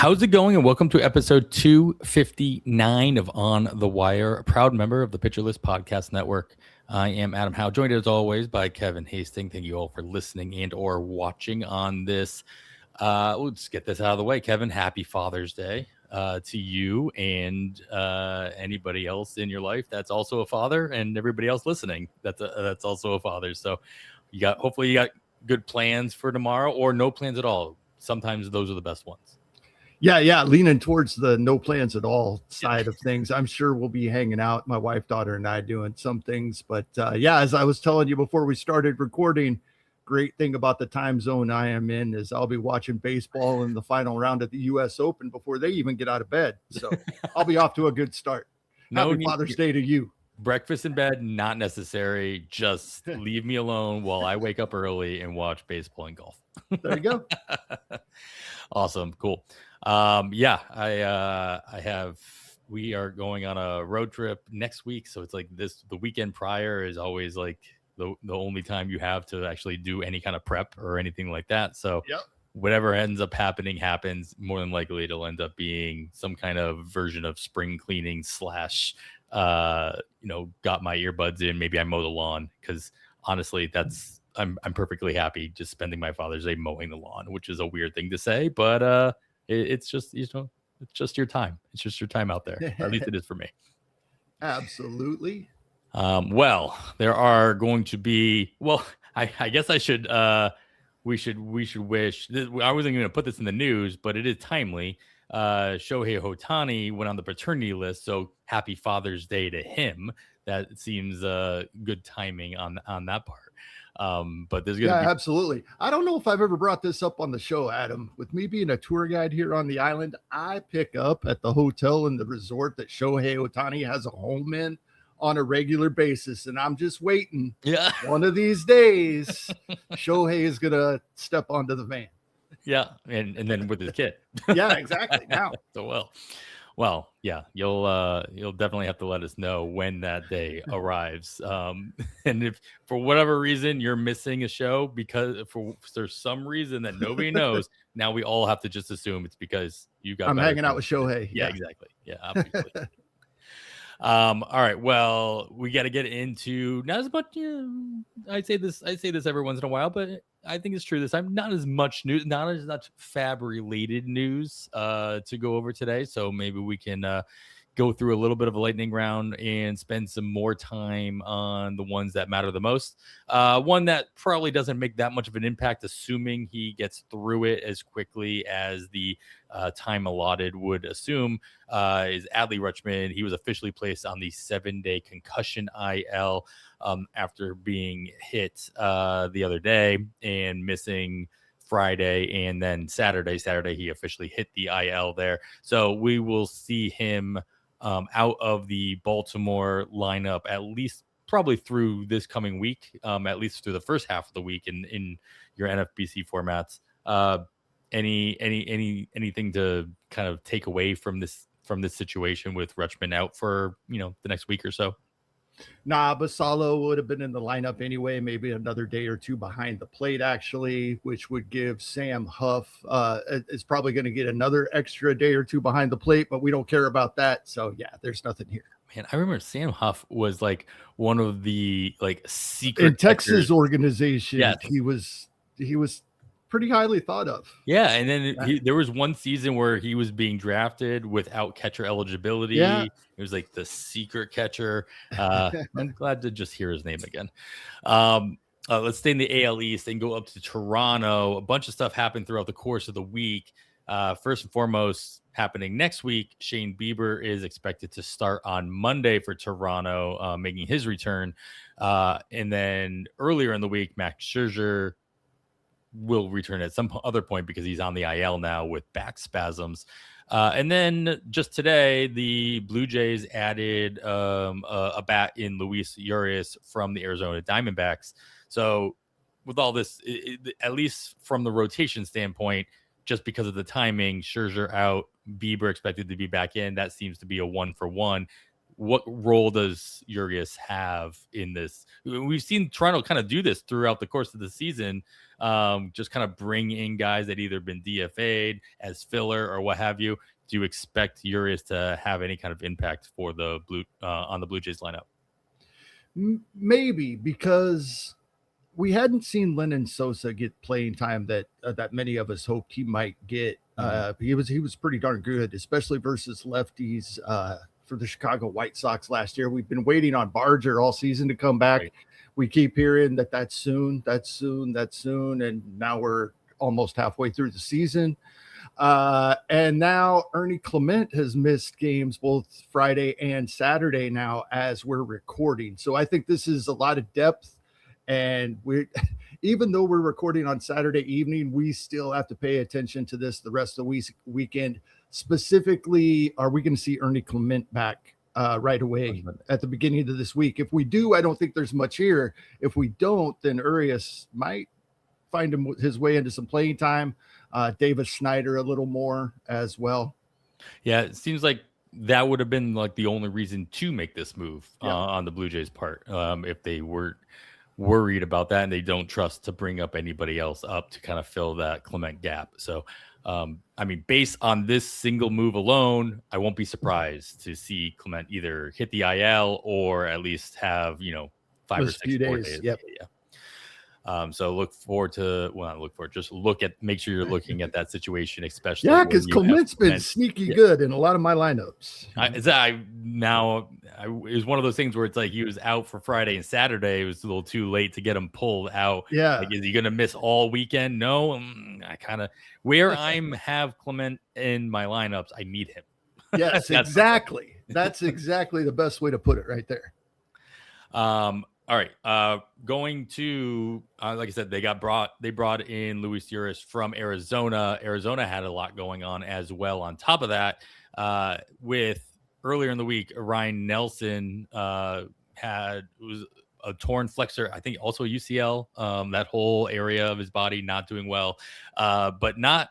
How's it going? And welcome to episode 259 of On the Wire, a proud member of the Pitcher List Podcast Network. I am Adam Howe, joined as always by Kevin Hastings. Thank you all for listening and or watching on this. Let's get this out of the way. Kevin, happy Father's Day to you and anybody else in your life that's also a father, and everybody else listening that's also a father. So hopefully you got good plans for tomorrow, or no plans at all. Sometimes those are the best ones. Yeah. Leaning towards the no plans at all side of things. I'm sure we'll be hanging out, my wife, daughter, and I doing some things. But as I was telling you before we started recording, great thing about the time zone I am in is I'll be watching baseball in the final round of the U.S. Open before they even get out of bed. So I'll be off to a good start. Happy Father's Day to you. Breakfast in bed, not necessary. Just leave me alone while I wake up early and watch baseball and golf. There you go. Awesome. Cool. We are going on a road trip next week. So it's like the weekend prior is always like the only time you have to actually do any kind of prep or anything like that. So whatever ends up happening happens. More than likely it'll end up being some kind of version of spring cleaning / got my earbuds in. Maybe I mow the lawn, because honestly, I'm perfectly happy just spending my Father's Day mowing the lawn, which is a weird thing to say, but it's just, it's just your time. It's just your time out there. At least it is for me. Absolutely. Well, there are going to be, I guess I should, we should wish, I wasn't going to put this in the news, but it is timely. Shohei Ohtani went on the paternity list, so happy Father's Day to him. That seems good timing on that part. But there's gonna be... absolutely. I don't know if I've ever brought this up on the show, Adam. With me being a tour guide here on the island, I pick up at the hotel and the resort that Shohei Ohtani has a home in on a regular basis, and I'm just waiting. Yeah, one of these days, Shohei is gonna step onto the van. Yeah, and then with his kid. Yeah, exactly. Now, so well, yeah, you'll definitely have to let us know when that day arrives. And if for whatever reason you're missing a show because there's some reason that nobody knows, now we all have to just assume it's because you got. I'm hanging out with Shohei. Yeah, exactly. Yeah, obviously. All right. Well, we got to get into not as much. I say this every once in a while, but I think it's true this time. Not as much news, not as much Fab related news to go over today. So maybe we can go through a little bit of a lightning round and spend some more time on the ones that matter the most. One that probably doesn't make that much of an impact, assuming he gets through it as quickly as the time allotted would assume, is Adley Rutchman. He was officially placed on the 7-day concussion IL after being hit the other day and missing Friday and then Saturday. He officially hit the IL there. So we will see him out of the Baltimore lineup at least probably through this coming week, at least through the first half of the week in your NFBC formats. Anything to kind of take away from this situation with Rutchman out for the next week or so? Nah, Basalo would have been in the lineup anyway, maybe another day or two behind the plate, actually, which would give Sam Huff is probably going to get another extra day or two behind the plate, but we don't care about that. So, yeah, there's nothing here. Man, I remember Sam Huff was like one of the secret in Texas organization. Yes. He was pretty highly thought of. Yeah, and then there was one season where he was being drafted without catcher eligibility. Yeah. It was like the secret catcher. I'm glad to just hear his name again. Let's stay in the AL East and go up to Toronto. A bunch of stuff happened throughout the course of the week. First and foremost, happening next week, Shane Bieber is expected to start on Monday for Toronto, making his return. And then earlier in the week, Max Scherzer will return at some other point because he's on the IL now with back spasms. And then just today, the Blue Jays added a bat in Luis Urias from the Arizona Diamondbacks. So with all this, at least from the rotation standpoint, just because of the timing, Scherzer out, Bieber expected to be back in. That seems to be a 1-for-1. what role does Urias have in this? We've seen Toronto kind of do this throughout the course of the season, just kind of bring in guys that either been DFA'd as filler or what have you. Do you expect Urias to have any kind of impact for the on the Blue Jays lineup? Maybe, because we hadn't seen Lennon Sosa get playing time that many of us hoped he might get. He was pretty darn good, especially versus lefties for the Chicago White Sox last year. We've been waiting on Barger all season to come back. Right. We keep hearing that's soon, and now we're almost halfway through the season. And now Ernie Clement has missed games both Friday and Saturday now as we're recording. So I think this is a lot of depth. And even though we're recording on Saturday evening, we still have to pay attention to this the rest of the weekend. Specifically, are we going to see Ernie Clement back right away at the beginning of this week? If we do, I don't think there's much here. If we don't, then Urias might find his way into some playing time. Davis Schneider a little more as well. Yeah, it seems like that would have been like the only reason to make this move on the Blue Jays' part. If they were worried about that and they don't trust to bring up anybody else up to kind of fill that Clement gap. So, I mean, based on this single move alone, I won't be surprised to see Clement either hit the IL or at least have, 5 or 6 more days. Yep. Yeah. So make sure you're looking at that situation, especially. Yeah, because Clement's been sneaky good in a lot of my lineups. It was one of those things where it's like he was out for Friday and Saturday. It was a little too late to get him pulled out. Yeah. Like, is he going to miss all weekend? No. I kind of have Clement in my lineups. I need him. Yes, exactly. That's exactly the best way to put it right there. All right. Going to, like I said, they brought in Luis Urias from Arizona. Arizona had a lot going on as well. On top of that, with earlier in the week, Ryne Nelson was a torn flexor, I think also a UCL, that whole area of his body not doing well, but not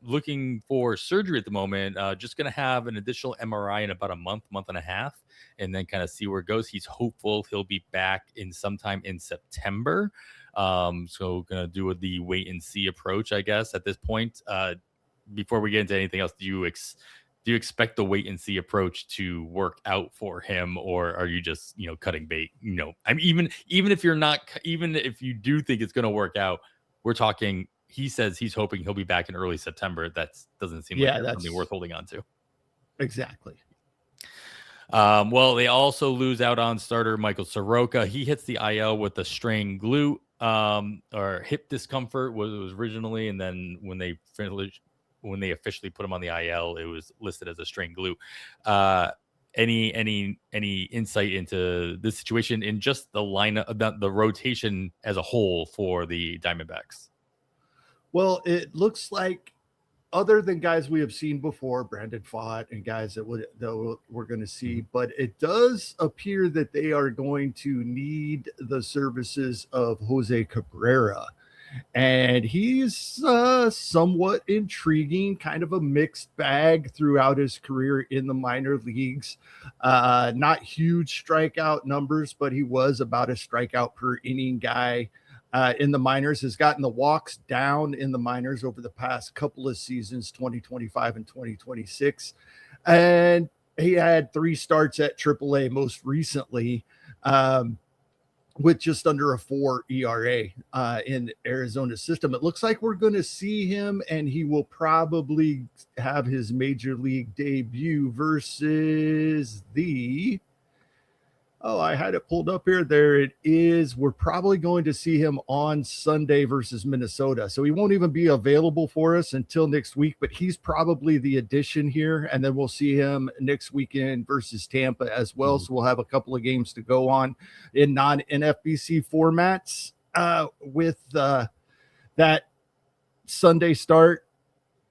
looking for surgery at the moment. Just going to have an additional MRI in about a month and a half, and then kind of see where it goes. He's hopeful he'll be back in sometime in September. So going to do the wait and see approach, I guess, at this point. Before we get into anything else, do you expect the wait and see approach to work out for him, or are you just, cutting bait? I mean, even if you do think it's going to work out, we're talking, he says he's hoping he'll be back in early September. That doesn't seem like something worth holding on to. Exactly. Well, they also lose out on starter Michael Soroka. He hits the IL with a strained glute or hip discomfort was originally, and then when they officially put him on the IL, it was listed as a strained glute. Any insight into this situation in just the lineup, the rotation as a whole for the Diamondbacks? Well, it looks like, other than guys we have seen before, Brandon Pfaadt and guys that we're going to see, but it does appear that they are going to need the services of Jose Cabrera. And he's somewhat intriguing, kind of a mixed bag throughout his career in the minor leagues. Not huge strikeout numbers, but he was about a strikeout per inning guy. In the minors, has gotten the walks down in the minors over the past couple of seasons, 2025 and 2026. And he had 3 starts at AAA most recently, with just under a 4 ERA in Arizona's system. It looks like we're going to see him, and he will probably have his major league debut versus I had it pulled up here. There it is. We're probably going to see him on Sunday versus Minnesota. So he won't even be available for us until next week, but he's probably the addition here. And then we'll see him next weekend versus Tampa as well. So we'll have a couple of games to go on in non-NFBC formats with that Sunday start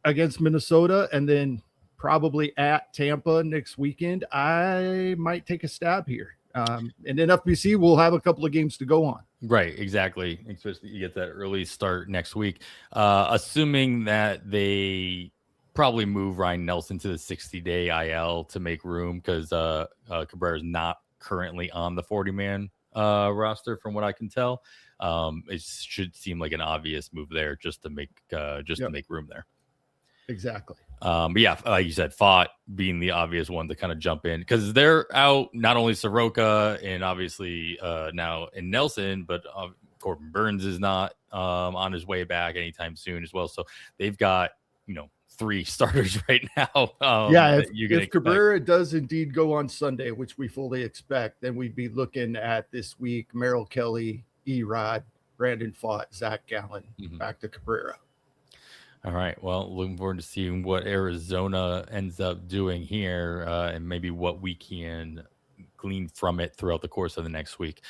against Minnesota, and then probably at Tampa next weekend. I might take a stab here. And NFBC will have a couple of games to go on. Right, exactly. Especially you get that early start next week. Assuming that they probably move Ryan Nelson to the 60-day IL to make room because Cabrera is not currently on the 40-man roster, from what I can tell. It should seem like an obvious move there just to make to make room there. Exactly. But yeah, like you said, Fott being the obvious one to kind of jump in because they're out not only Soroka and obviously now in Nelson, but Corbin Burns is not on his way back anytime soon as well. So they've got 3 starters right now. If Cabrera does indeed go on Sunday, which we fully expect, then we'd be looking at this week Merrill Kelly, Erod, Brandon Fott, Zach Gallen, back to Cabrera. All right. Well, looking forward to seeing what Arizona ends up doing here and maybe what we can glean from it throughout the course of the next week.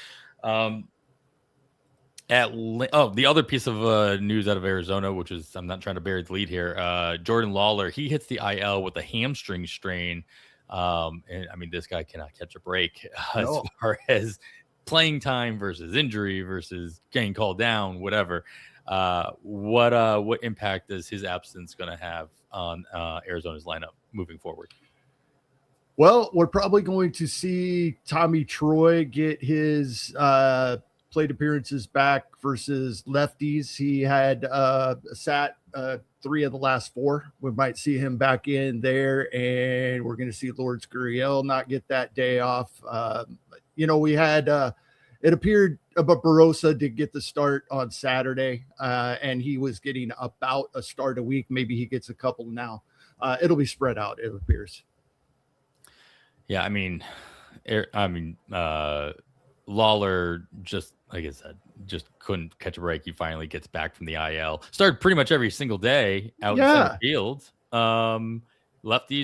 The other piece of news out of Arizona, which is, I'm not trying to bury the lead here, Jordan Lawlar, he hits the IL with a hamstring strain. And I mean, this guy cannot catch a break as far as playing time versus injury versus getting called down, whatever. What impact is his absence going to have on Arizona's lineup moving forward? Well, we're probably going to see Tommy Troy get his plate appearances back versus lefties. He had sat 3 of the last 4. We might see him back in there, and we're going to see Lourdes Gurriel not get that day off. We had it appeared Barossa did get the start on Saturday, and he was getting about a start a week. Maybe he gets a couple now. It'll be spread out, it appears. Yeah, I mean, Lawlar, just like I said, just couldn't catch a break. He finally gets back from the IL. Started pretty much every single day out in center field. Lefties,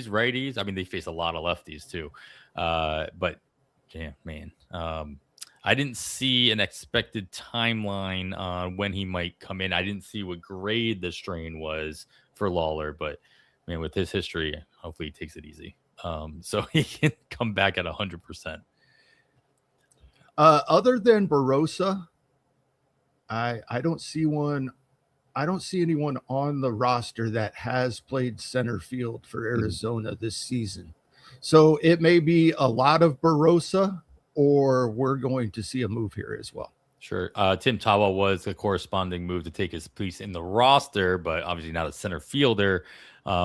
righties. I mean, they face a lot of lefties too. But yeah, man. I didn't see an expected timeline on when he might come in. I didn't see what grade the strain was for Lawlar, but man, with his history, hopefully he takes it easy. So he can come back at 100%. Other than Barossa, I don't see one. I don't see anyone on the roster that has played center field for Arizona this season. So it may be a lot of Barossa, or we're going to see a move here as well. Sure. Tim Tawa was a corresponding move to take his place in the roster, but obviously not a center fielder.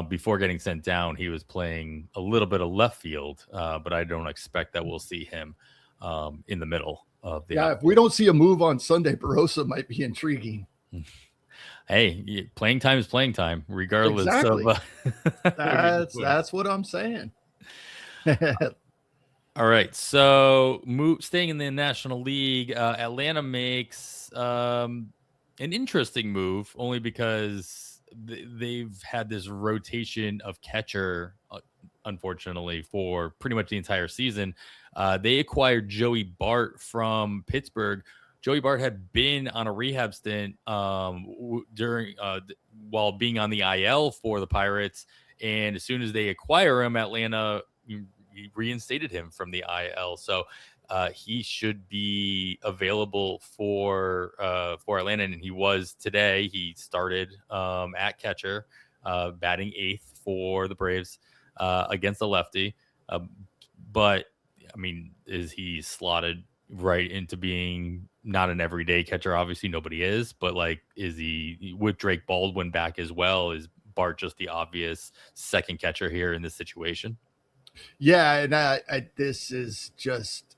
Before getting sent down, he was playing a little bit of left field, but I don't expect that we'll see him in the middle of the if we don't see a move on Sunday, Barossa might be intriguing. Hey, playing time is playing time, regardless of that's what I'm saying. All right, so staying in the National League, Atlanta makes an interesting move only because they've had this rotation of catcher, unfortunately, for pretty much the entire season. They acquired Joey Bart from Pittsburgh. Joey Bart had been on a rehab stint during while being on the IL for the Pirates, and as soon as they acquire him, Atlanta reinstated him from the IL, so he should be available for Atlanta, and he was today. He started at catcher, batting 8th for the Braves against the lefty. But I mean, is he slotted right into being not an everyday catcher? Obviously, nobody is, but like, is he with Drake Baldwin back as well? Is Bart just the obvious second catcher here in this situation? Yeah, and this is just,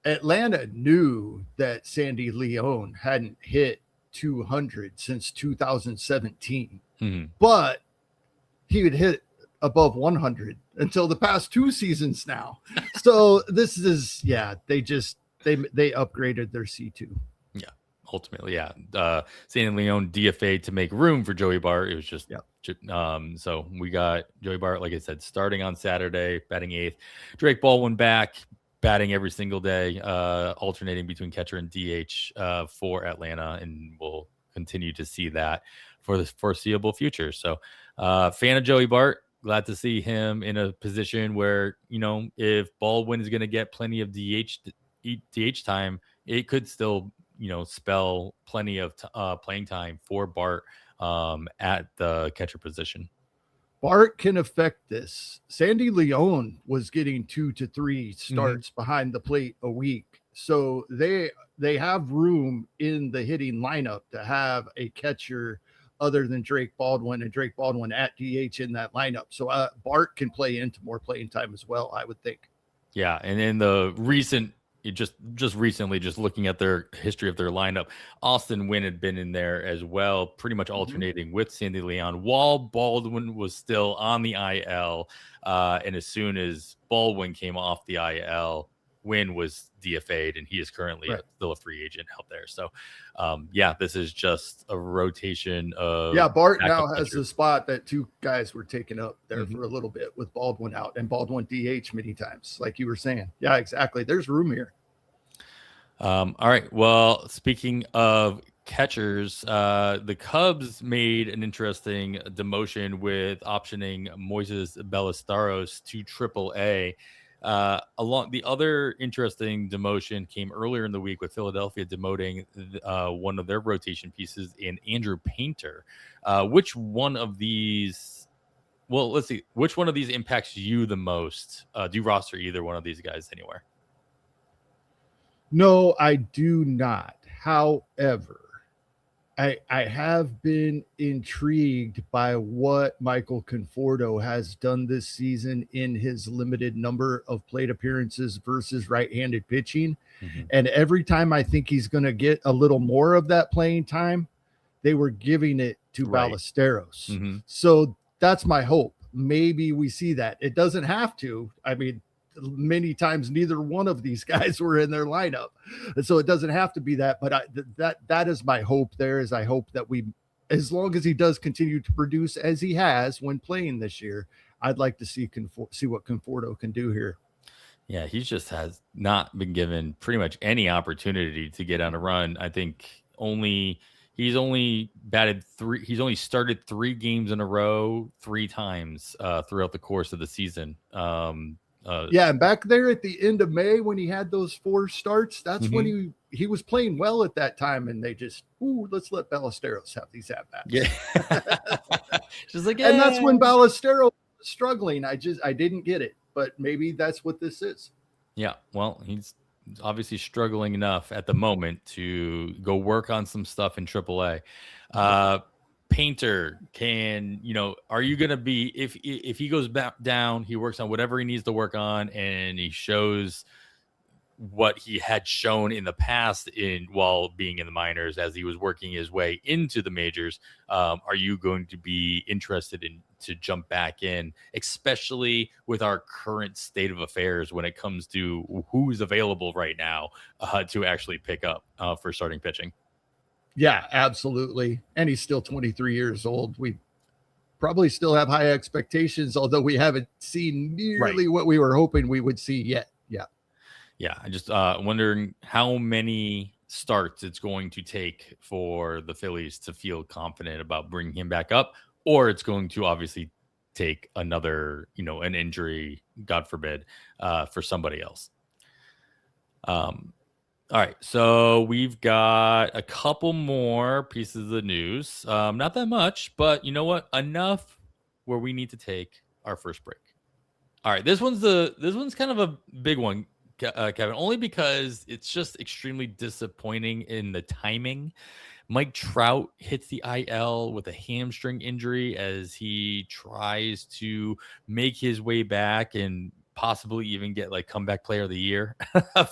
Atlanta knew that Sandy Leon hadn't hit 200 since 2017, but he would hit above 100 until the past 2 seasons now. So this is, they upgraded their C2. Yeah, ultimately, yeah. Sandy Leon DFA to make room for Joey Bart. It was just, so we got Joey Bart, like I said, starting on Saturday, batting 8th. Drake Baldwin back, batting every single day, alternating between catcher and DH for Atlanta, and we'll continue to see that for the foreseeable future. So, fan of Joey Bart. Glad to see him in a position where, if Baldwin is going to get plenty of DH time, it could still, spell plenty of playing time for Bart at the catcher position. Bart can affect this. Sandy Leon was getting 2 to 3 starts behind the plate a week. So they have room in the hitting lineup to have a catcher other than Drake Baldwin, and Drake Baldwin at DH in that lineup. So Bart can play into more playing time as well, I would think. Yeah, and in the recent, just recently, just looking at their history of their lineup, Austin Wynn had been in there as well, pretty much alternating with Sandy Leon while Baldwin was still on the IL. And as soon as Baldwin came off the IL, Wynn was DFA'd, and he is currently still a free agent out there. So, this is just a rotation of Bart now has the spot that two guys were taking up there for a little bit with Baldwin out, and Baldwin DH many times, like you were saying. Yeah, exactly. There's room here. All right. Well, speaking of catchers, the Cubs made an interesting demotion with optioning Moises Ballesteros to AAA. Along the other interesting demotion came earlier in the week with Philadelphia demoting one of their rotation pieces in Andrew Painter. Which one of these? Well, let's see. Which one of these impacts you the most? Do you roster either one of these guys anywhere? No, I do not. However, I have been intrigued by what Michael Conforto has done this season in his limited number of plate appearances versus right-handed pitching. And every time I think he's going to get a little more of that playing time, they were giving it to Ballesteros. So that's my hope. Maybe we see that. It doesn't have to. I mean, many times neither one of these guys were in their lineup, and so it doesn't have to be that, but that is my hope. I hope that as long as he does continue to produce as he has when playing this year, I'd like to see what Conforto can do here. Yeah, he just has not been given pretty much any opportunity to get on a run. I think he's only started 3 games in a row 3 times throughout the course of the season. And back there at the end of May when he had those 4 starts, that's when he was playing well at that time, and they just let's let Ballesteros have these at bats. Just like, and that's when Ballesteros was struggling. I didn't get it, but maybe that's what this is. Yeah, well, he's obviously struggling enough at the moment to go work on some stuff in AAA. Painter are you going to be, if he goes back down, he works on whatever he needs to work on, and he shows what he had shown in the past while being in the minors as he was working his way into the majors, are you going to be interested to jump back in, especially with our current state of affairs when it comes to who's available right now to actually pick up for starting pitching? Yeah, absolutely. And he's still 23 years old. We probably still have high expectations, although we haven't seen nearly what we were hoping we would see yet. Yeah. I just wondering how many starts it's going to take for the Phillies to feel confident about bringing him back up, or it's going to obviously take another, an injury, God forbid, for somebody else. All right, so we've got a couple more pieces of the news. Not that much, but you know what? Enough where we need to take our first break. All right, this one's kind of a big one, Kevin, only because it's just extremely disappointing in the timing. Mike Trout hits the IL with a hamstring injury as he tries to make his way back and possibly even get comeback player of the year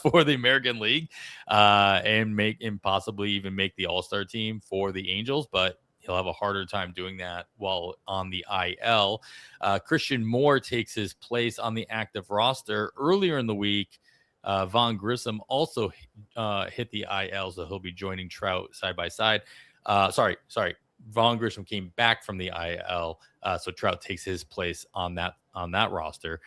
for the American League, and possibly even make the All-Star team for the Angels, but he'll have a harder time doing that while on the IL. Christian Moore takes his place on the active roster. Earlier in the week, Vaughn Grissom also hit the IL, so he'll be joining Trout side by side. Sorry. Vaughn Grissom came back from the IL, so Trout takes his place on that roster.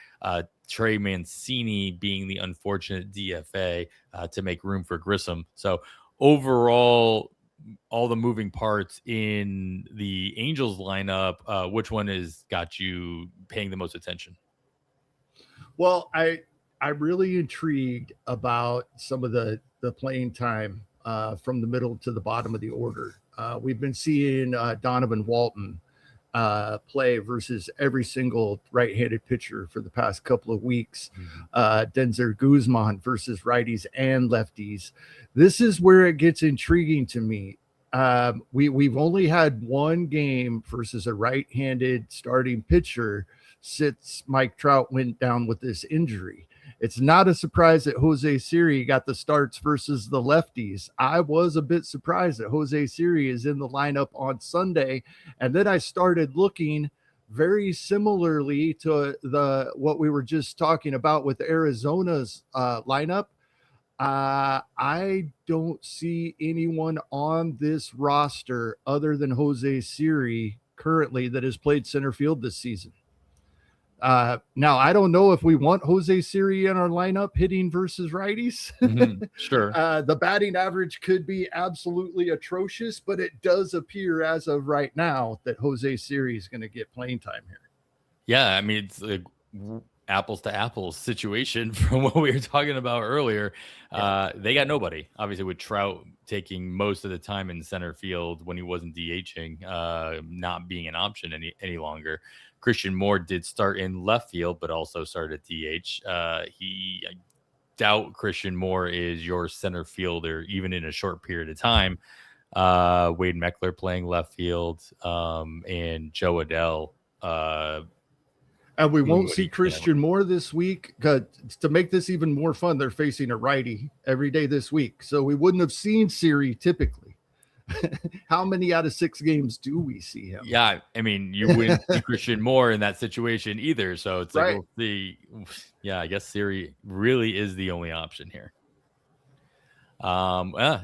Trey Mancini being the unfortunate DFA to make room for Grissom. So overall, all the moving parts in the Angels lineup, which one has got you paying the most attention? Well, I'm really intrigued about some of the playing time from the middle to the bottom of the order. We've been seeing Donovan Walton play versus every single right-handed pitcher for the past couple of weeks. Denzer Guzman versus righties and lefties. This is where it gets intriguing to me. We've only had one game versus a right-handed starting pitcher since Mike Trout went down with this injury. It's not a surprise that Jose Siri got the starts versus the lefties. I was a bit surprised that Jose Siri is in the lineup on Sunday. And then I started looking very similarly to what we were just talking about with Arizona's lineup. I don't see anyone on this roster other than Jose Siri currently that has played center field this season. Now, I don't know if we want Jose Siri in our lineup hitting versus righties. Sure. The batting average could be absolutely atrocious, but it does appear as of right now that Jose Siri is going to get playing time here. Yeah, I mean, it's a apples to apples situation from what we were talking about earlier. They got nobody, obviously, with Trout taking most of the time in center field when he wasn't DHing, not being an option any longer. Christian Moore did start in left field, but also started DH. I doubt Christian Moore is your center fielder, even in a short period of time. Wade Meckler playing left field, and Joe Adell. And we won't see Christian Moore this week. To make this even more fun, they're facing a righty every day this week. So we wouldn't have seen Siri typically. How many out of 6 games do we see him? Yeah, I mean, you wouldn't see Christian Moore in that situation either. So it's like, we'll see. Yeah, I guess Siri really is the only option here.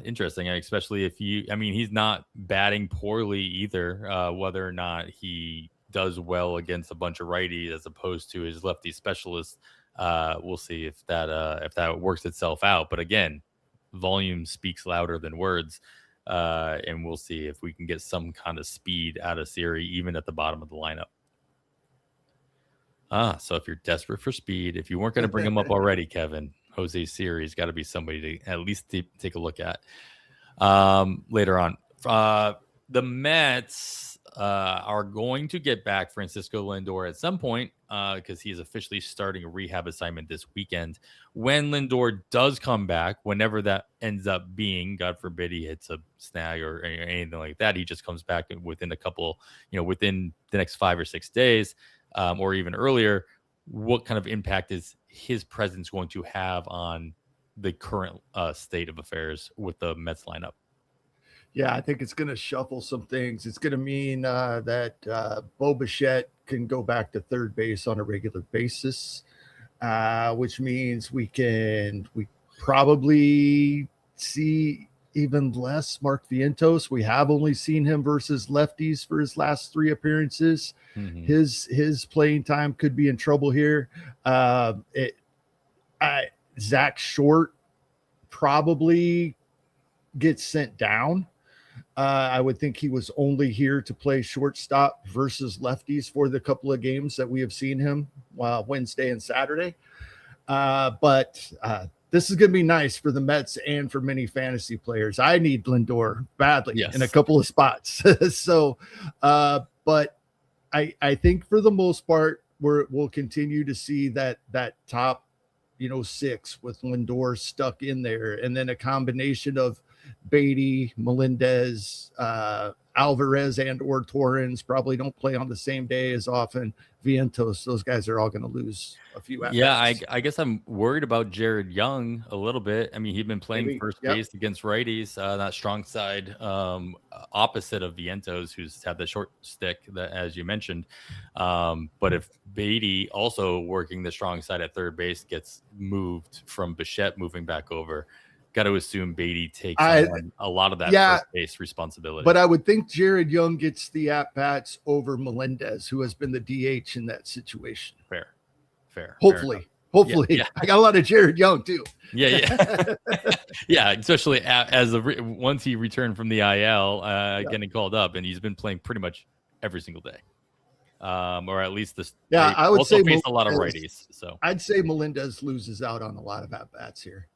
Interesting, especially if he's not batting poorly either, whether or not he does well against a bunch of righties as opposed to his lefty specialist. We'll see if that works itself out. But again, volume speaks louder than words. And we'll see if we can get some kind of speed out of Siri, even at the bottom of the lineup. So if you're desperate for speed, if you weren't going to bring him up already, Kevin, Jose Siri's got to be somebody to at least take a look at later on. The Mets are going to get back Francisco Lindor at some point because he is officially starting a rehab assignment this weekend. When Lindor does come back, whenever that ends up being, God forbid he hits a snag or anything like that, he just comes back within within the next 5 or 6 days, or even earlier. What kind of impact is his presence going to have on the current state of affairs with the Mets lineup? Yeah, I think it's going to shuffle some things. It's going to mean that Bo Bichette can go back to third base on a regular basis, which means we probably see even less Mark Vientos. We have only seen him versus lefties for his last 3 appearances. His playing time could be in trouble here. Zach Short probably gets sent down. I would think he was only here to play shortstop versus lefties for the couple of games that we have seen him Wednesday and Saturday. But this is going to be nice for the Mets and for many fantasy players. I need Lindor badly in a couple of spots. So, but I think for the most part, we'll continue to see that top, 6 with Lindor stuck in there, and then a combination of Beatty, Melendez, Alvarez, and or Torrens probably don't play on the same day as often. Vientos, those guys are all going to lose a few at-bats. Yeah, I guess I'm worried about Jared Young a little bit. I mean, he'd been playing first base against righties, that strong side, opposite of Vientos, who's had the short stick, that, as you mentioned. But if Beatty, also working the strong side at third base, gets moved from Bichette moving back over, got to assume Beatty takes on a lot of that first base responsibility. But I would think Jared Young gets the at-bats over Melendez, who has been the DH in that situation. Fair. Hopefully. Yeah. I got a lot of Jared Young too. Yeah. Yeah, especially once he returned from the IL, getting called up, and he's been playing pretty much every single day. Or at least this. Yeah, I would say face a lot of righties. So I'd say Melendez loses out on a lot of at-bats here.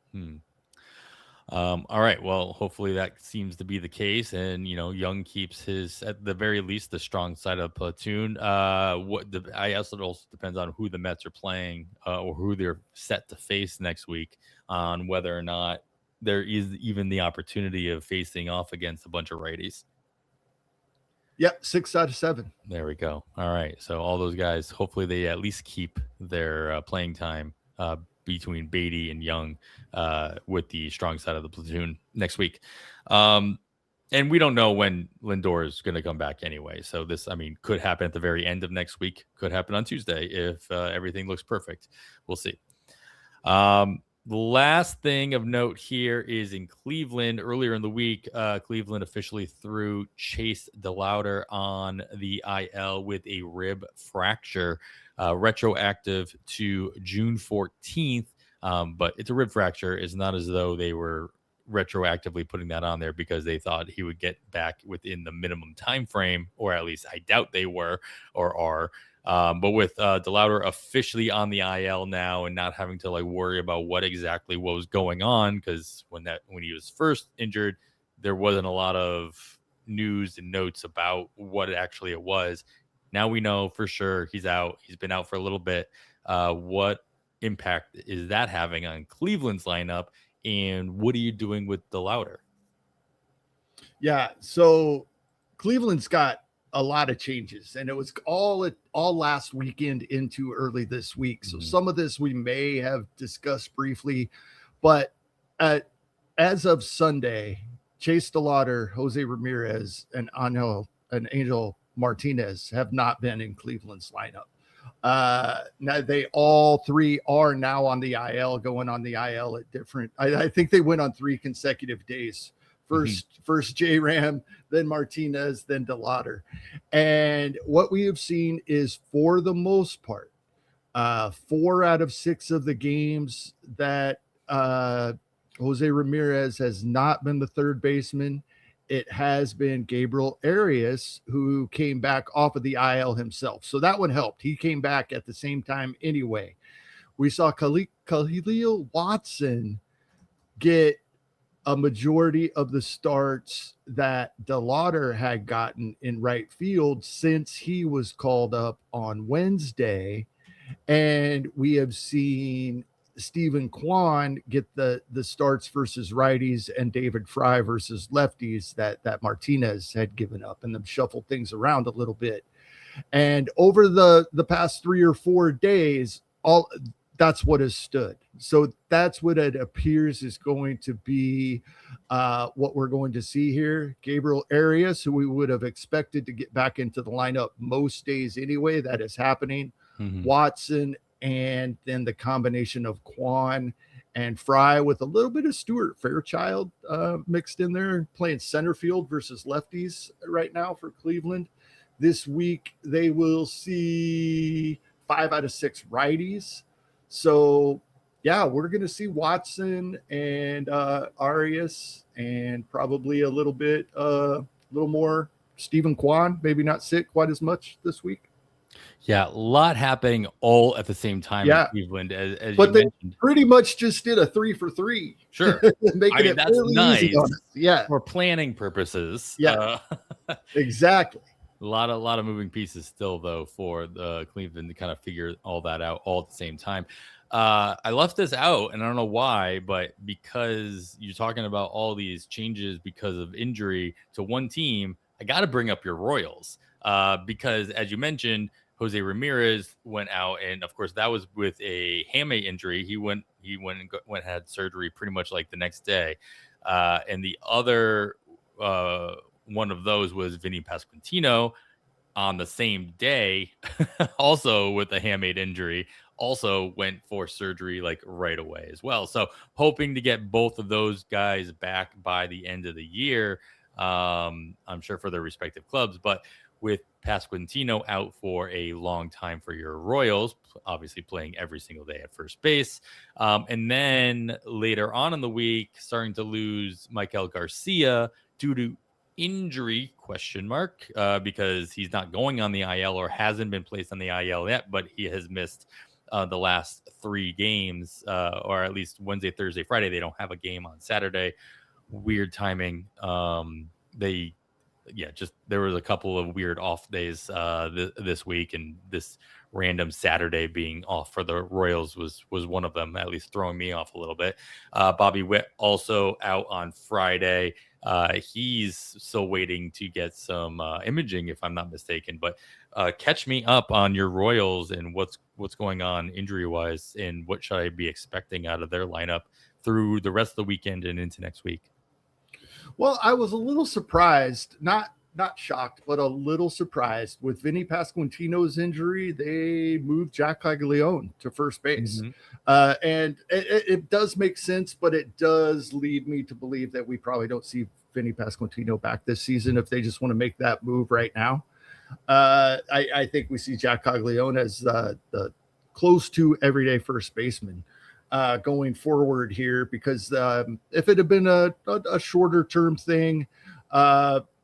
All right. Well, hopefully that seems to be the case, and Young keeps his, at the very least, the strong side of the platoon. I guess it also depends on who the Mets are playing, or who they're set to face next week, on whether or not there is even the opportunity of facing off against a bunch of righties. Yep, 6 out of 7. There we go. All right. So all those guys, hopefully they at least keep their playing time between Beatty and Young with the strong side of the platoon next week. And we don't know when Lindor is going to come back anyway. So this, could happen at the very end of next week. Could happen on Tuesday if everything looks perfect. We'll see. The last thing of note here is in Cleveland. Earlier in the week, Cleveland officially threw Chase DeLauder on the IL with a rib fracture, retroactive to June 14th. But it's a rib fracture. It's not as though they were retroactively putting that on there because they thought he would get back within the minimum time frame, or at least I doubt they were or are. But with DeLauder officially on the IL now and not having to worry about what was going on, because when he was first injured, there wasn't a lot of news and notes about what it was. Now we know for sure he's out. He's been out for a little bit. What impact is that having on Cleveland's lineup, and what are you doing with DeLauder? Yeah, so Cleveland's got a lot of changes, and it was all last weekend into early this week. So some of this we may have discussed briefly, but as of Sunday, Chase DeLauder, Jose Ramirez, and Angel Martinez have not been in Cleveland's lineup. Now they all three are now on the IL, going on the IL at different. I think they went on 3 consecutive days. First J-Ram, then Martinez, then DeLauder. And what we have seen is, for the most part, 4 out of 6 of the games that Jose Ramirez has not been the third baseman, it has been Gabriel Arias who came back off of the IL himself. So that one helped. He came back at the same time anyway. We saw Khalil Watson get a majority of the starts that DeLauder had gotten in right field since he was called up on Wednesday. And we have seen Stephen Kwan get the starts versus righties, and David Fry versus lefties that Martinez had given up, and them shuffled things around a little bit. And over the past 3 or 4 days, that's what has stood. So that's what it appears is going to be what we're going to see here. Gabriel Arias, who we would have expected to get back into the lineup most days anyway, that is happening. Watson, and then the combination of Kwan and Fry with a little bit of Stuart Fairchild mixed in there, playing center field versus lefties right now for Cleveland. This week, they will see 5 out of 6 righties. So, yeah, we're going to see Watson and Arias, and probably a little more Stephen Kwan, maybe not sit quite as much this week. Yeah, a lot happening all at the same time in Cleveland, as but you they mentioned. Pretty much just did a 3 for 3. Sure. Making it that's really nice. easy on us. Yeah. For planning purposes. Yeah. Exactly. A lot of moving pieces still, though, for the Cleveland to kind of figure all that out all at the same time. I left this out, and I don't know why, but because you're talking about all these changes because of injury to one team, I got to bring up your Royals. Because, as you mentioned, Jose Ramirez went out, and of course that was with a hamate injury. He went and had surgery pretty much like the next day. And the other one of those was Vinny Pasquantino on the same day, also with a hamate injury, also went for surgery right away as well. So hoping to get both of those guys back by the end of the year, I'm sure for their respective clubs, but with Pasquantino out for a long time for your Royals, obviously playing every single day at first base. And then later on in the week, starting to lose Michael Garcia due to injury, because he's not going on the IL or hasn't been placed on the IL yet, but he has missed the last 3 games, or at least Wednesday, Thursday, Friday. They don't have a game on Saturday. Weird timing. Just there was a couple of weird off days this week, and this random Saturday being off for the Royals was one of them, at least throwing me off a little bit. Bobby Witt also out on Friday. He's still waiting to get some imaging, if I'm not mistaken. But catch me up on your Royals and what's going on injury wise, and what should I be expecting out of their lineup through the rest of the weekend and into next week. Well, I was a little surprised, not shocked, but a little surprised with Vinny Pasquantino's injury. They moved Jack Caglione to first base. And it does make sense, but it does lead me to believe that we probably don't see Vinny Pasquantino back this season if they just want to make that move right now. I think we see Jack Caglione as the close to everyday first baseman going forward here, because if it had been a shorter term thing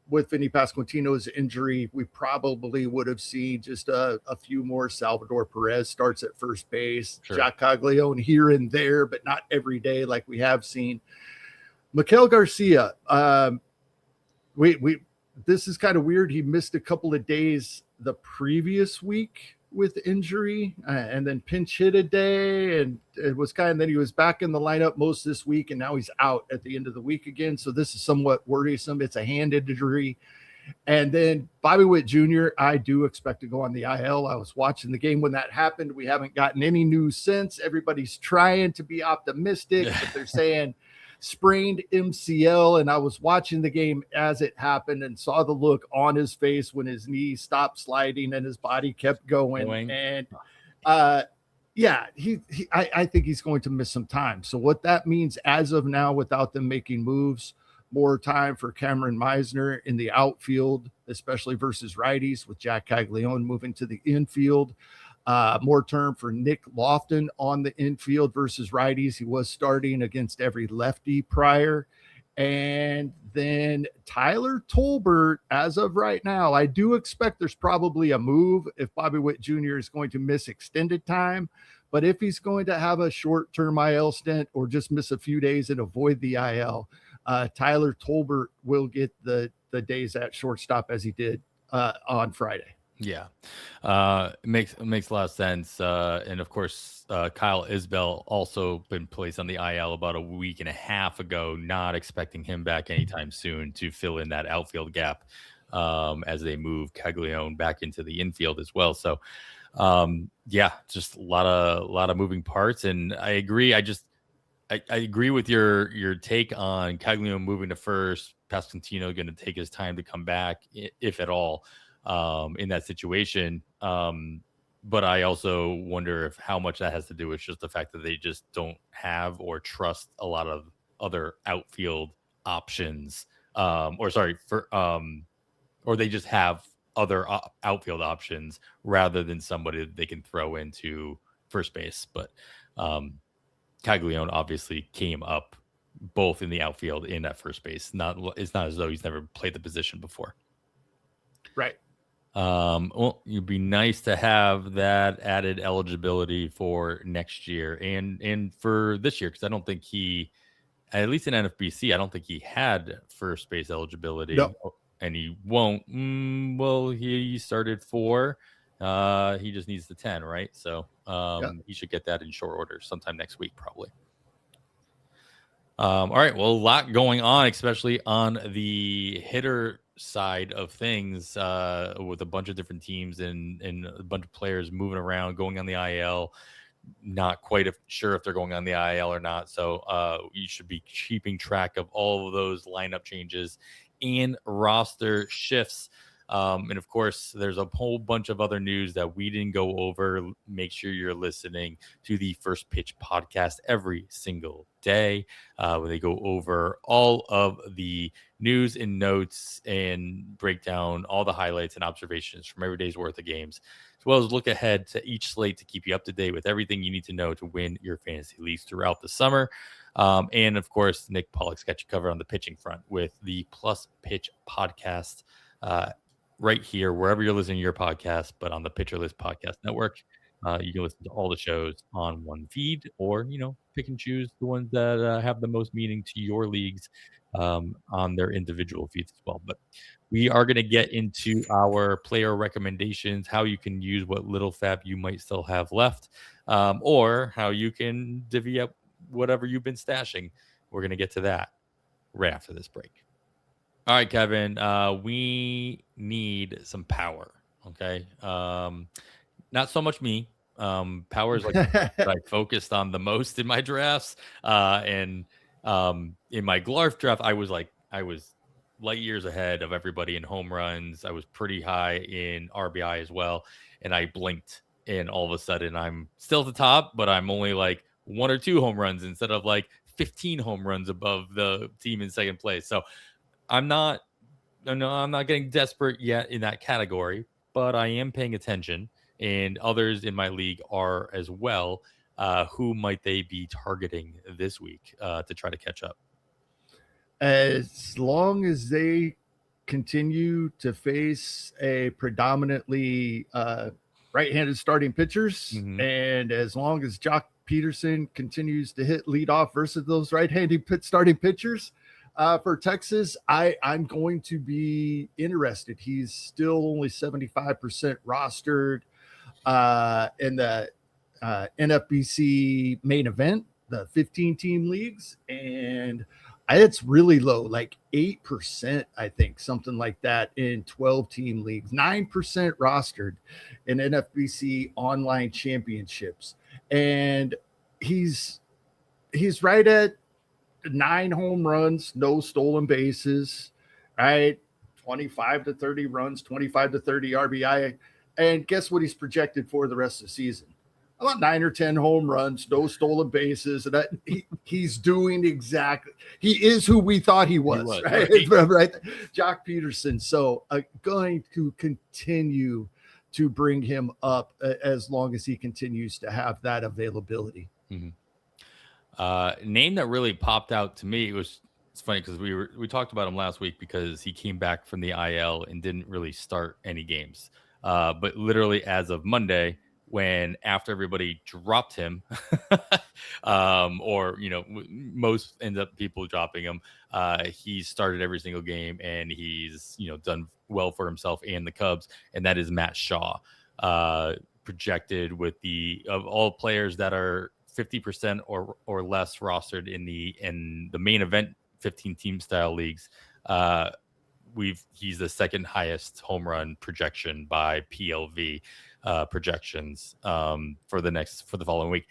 with Vinny Pasquantino's injury, we probably would have seen just a few more Salvador Perez starts at first base, sure. Jack Caglione here and there, but not every day like we have seen. Maikel Garcia, this is kind of weird. He missed a couple of days the previous week with injury, and then pinch hit a day, and it was then he was back in the lineup most this week, and now he's out at the end of the week again. So this is somewhat worrisome. It's a hand injury. And then Bobby Witt Jr., I do expect to go on the IL. I was watching the game when that happened. We haven't gotten any news since. Everybody's trying to be optimistic, but they're saying sprained MCL, and I was watching the game as it happened and saw the look on his face when his knee stopped sliding and his body kept going. And I think he's going to miss some time. So what that means as of now, without them making moves, more time for Cameron Meisner in the outfield, especially versus righties, with Jack Caglione moving to the infield. More term for Nick Lofton on the infield versus righties. He was starting against every lefty prior. And then Tyler Tolbert, as of right now, I do expect there's probably a move if Bobby Witt Jr. is going to miss extended time. But if he's going to have a short-term IL stint or just miss a few days and avoid the IL, Tyler Tolbert will get the days at shortstop as he did on Friday. Yeah, makes a lot of sense. And of course, Kyle Isbell also been placed on the IL about a week and a half ago, not expecting him back anytime soon to fill in that outfield gap as they move Caglione back into the infield as well. So, just a lot of moving parts. And I agree. I agree with your take on Caglione moving to first, Pasquantino going to take his time to come back, if at all. In that situation. But I also wonder if how much that has to do with just the fact that they just don't have or trust a lot of other outfield options, or they just have other outfield options rather than somebody that they can throw into first base. But Caglione obviously came up both in the outfield and at first base. It's not as though he's never played the position before. Right. Well, it'd be nice to have that added eligibility for next year and for this year, because I don't think he, at least in NFBC, I don't think he had first base eligibility. No. And he won't. Well, he started 4. He just needs the 10, right? So he should get that in short order sometime next week, probably. All right. Well, a lot going on, especially on the hitter side of things, with a bunch of different teams and a bunch of players moving around, going on the IL. Not quite sure if they're going on the IL or not. So you should be keeping track of all of those lineup changes and roster shifts. And of course, there's a whole bunch of other news that we didn't go over. Make sure you're listening to the First Pitch podcast every single day, where they go over all of the news and notes and break down all the highlights and observations from every day's worth of games, as well as look ahead to each slate to keep you up to date with everything you need to know to win your fantasy leagues throughout the summer. And of course, Nick Pollock's got you covered on the pitching front with the Plus Pitch podcast, right here, wherever you're listening to your podcast, but on the Pitcher List Podcast Network. You can listen to all the shows on one feed, or pick and choose the ones that have the most meaning to your leagues on their individual feeds as well. But we are going to get into our player recommendations, how you can use what little fab you might still have left, or how you can divvy up whatever you've been stashing. We're going to get to that right after this break. All right, Kevin, we need some power. Okay. Not so much me. Power is like that I focused on the most in my drafts. And in my Glarf draft, I was light years ahead of everybody in home runs. I was pretty high in RBI as well. And I blinked, and all of a sudden I'm still at the top, but I'm only like 1 or 2 home runs instead of like 15 home runs above the team in second place. So I'm not getting desperate yet in that category, but I am paying attention, and others in my league are as well. Who might they be targeting this week to try to catch up? As long as they continue to face a predominantly right-handed starting pitchers, and as long as Jock Peterson continues to hit leadoff versus those right-handed starting pitchers for Texas, I'm going to be interested. He's still only 75% rostered in the NFBC main event, the 15-team leagues, and it's really low, like 8%, I think, something like that in 12-team leagues, 9% rostered in NFBC online championships. And he's right at 9 home runs, no stolen bases, right? 25 to 30 runs, 25 to 30 RBI. And guess what he's projected for the rest of the season? About 9 or 10 home runs, no stolen bases. And he's doing exactly. He is who we thought he was, right? Right? Jock Peterson. So going to continue to bring him up as long as he continues to have that availability. Name that really popped out to me it's funny because we talked about him last week because he came back from the IL and didn't really start any games. But literally as of Monday, when after everybody dropped him, or most end up people dropping him, he started every single game, and he's done well for himself and the Cubs, and that is Matt Shaw, projected with of all players that are 50% or less rostered in the main event 15-team style leagues. He's the second highest home run projection by PLV projections for the following week.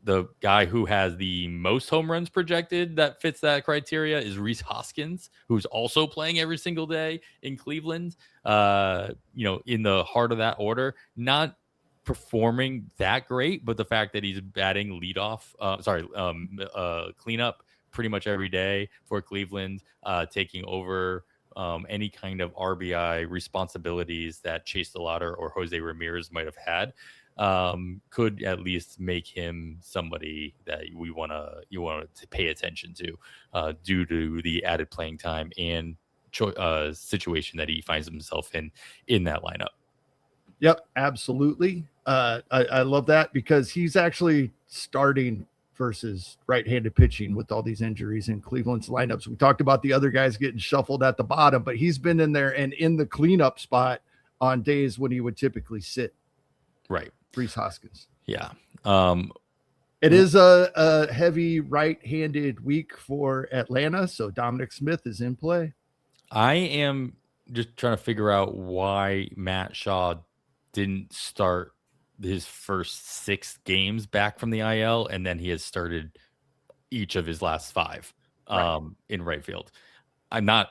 The guy who has the most home runs projected that fits that criteria is Rhys Hoskins, who's also playing every single day in Cleveland. In the heart of that order, not performing that great, but the fact that he's batting cleanup pretty much every day for Cleveland, taking over any kind of RBI responsibilities that Chase Lawlar or Jose Ramirez might have had, could at least make him somebody that you want to pay attention to, due to the added playing time and situation that he finds himself in that lineup. Yep, absolutely. I love that because he's actually starting versus right-handed pitching with all these injuries in Cleveland's lineups. We talked about the other guys getting shuffled at the bottom, but he's been in there and in the cleanup spot on days when he would typically sit. Right. Rhys Hoskins. Yeah. It is a heavy right-handed week for Atlanta, so Dominic Smith is in play. I am just trying to figure out why Matt Shaw didn't start his first 6 games back from the IL, and then he has started each of his last 5 in right field. I'm not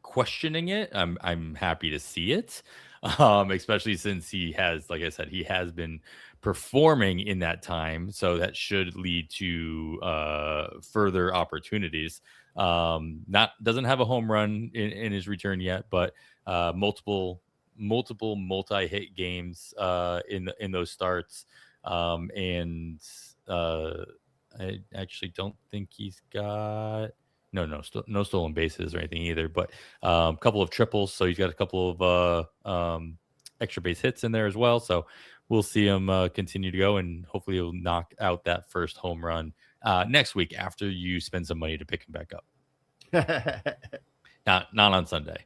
questioning it. I'm happy to see it, especially since he has, like I said, he has been performing in that time, so that should lead to further opportunities. Doesn't have a home run in his return yet, but multiple multi-hit games in those starts, and I actually don't think he's got no stolen bases or anything either, but a couple of triples, so he's got a couple of extra base hits in there as well. So we'll see him continue to go, and hopefully he'll knock out that first home run next week after you spend some money to pick him back up. Not on Sunday.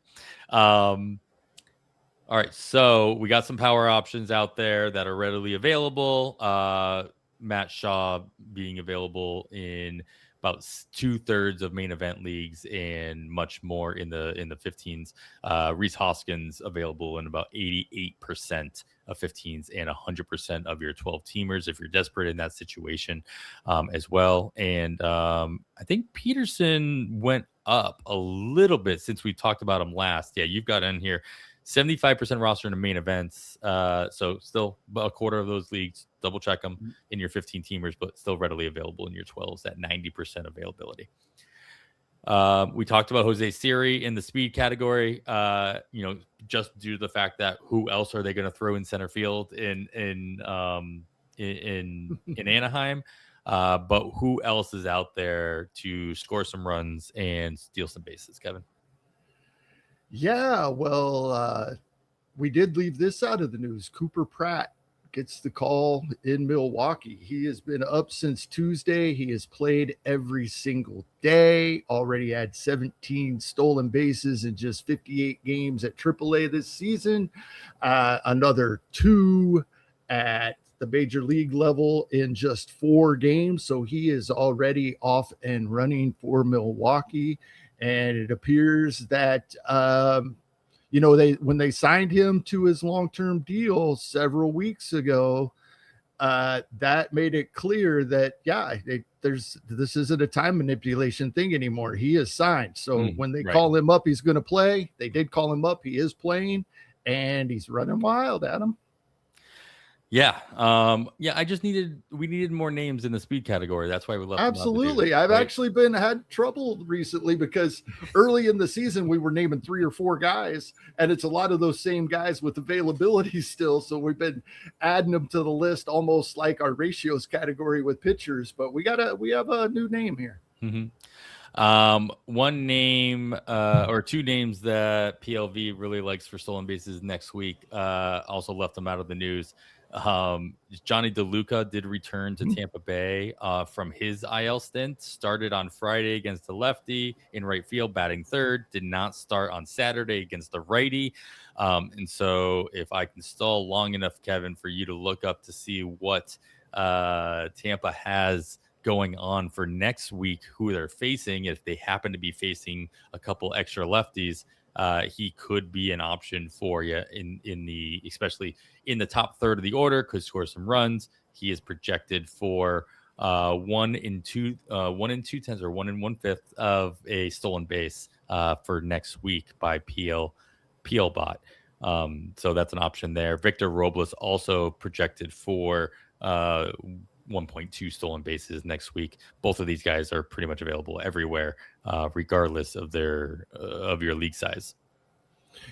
All right, so we got some power options out there that are readily available. Matt Shaw being available in about 2/3 of main event leagues and much more in the 15s. Rhys Hoskins available in about 88% of 15s and 100% of your 12 teamers if you're desperate in that situation as well. And I think Peterson went up a little bit since we talked about him last. Yeah, you've got in here 75% roster in the main events. So still a quarter of those leagues. Double check them in your 15 teamers, but still readily available in your 12s at 90% availability. We talked about Jose Siri in the speed category. Just due to the fact that who else are they going to throw in center field in Anaheim? But who else is out there to score some runs and steal some bases, Kevin? Yeah, well, we did leave this out of the news. Cooper Pratt gets the call in Milwaukee. He has been up since Tuesday. He has played every single day, already had 17 stolen bases in just 58 games at AAA this season, another 2 at the major league level in just 4 games. So he is already off and running for Milwaukee. And it appears that, when they signed him to his long-term deal several weeks ago, that made it clear that, this isn't a time manipulation thing anymore. He is signed. So when they call him up, he's going to play. They did call him up. He is playing, and he's running wild, Adam. Yeah. We needed more names in the speed category. That's why we left. Absolutely. I've actually had trouble recently because early in the season, we were naming 3 or 4 guys, and it's a lot of those same guys with availability still. So we've been adding them to the list, almost like our ratios category with pitchers, but we have a new name here. Mm-hmm. One name or 2 names that PLV really likes for stolen bases next week. Also left them out of the news. Johnny DeLuca did return to Tampa Bay from his IL stint. Started on Friday against the lefty in right field, batting third. Did not start on Saturday against the righty. And so if I can stall long enough, Kevin, for you to look up to see what Tampa has going on for next week, who they're facing, if they happen to be facing a couple extra lefties, he could be an option for you especially in the top third of the order. Could score some runs. He is projected for 1 in 2 tenths or 1 1/5 of a stolen base for next week by PL Bot. So that's an option there. Victor Robles also projected for 1.2 stolen bases next week. Both of these guys are pretty much available everywhere, regardless of your league size.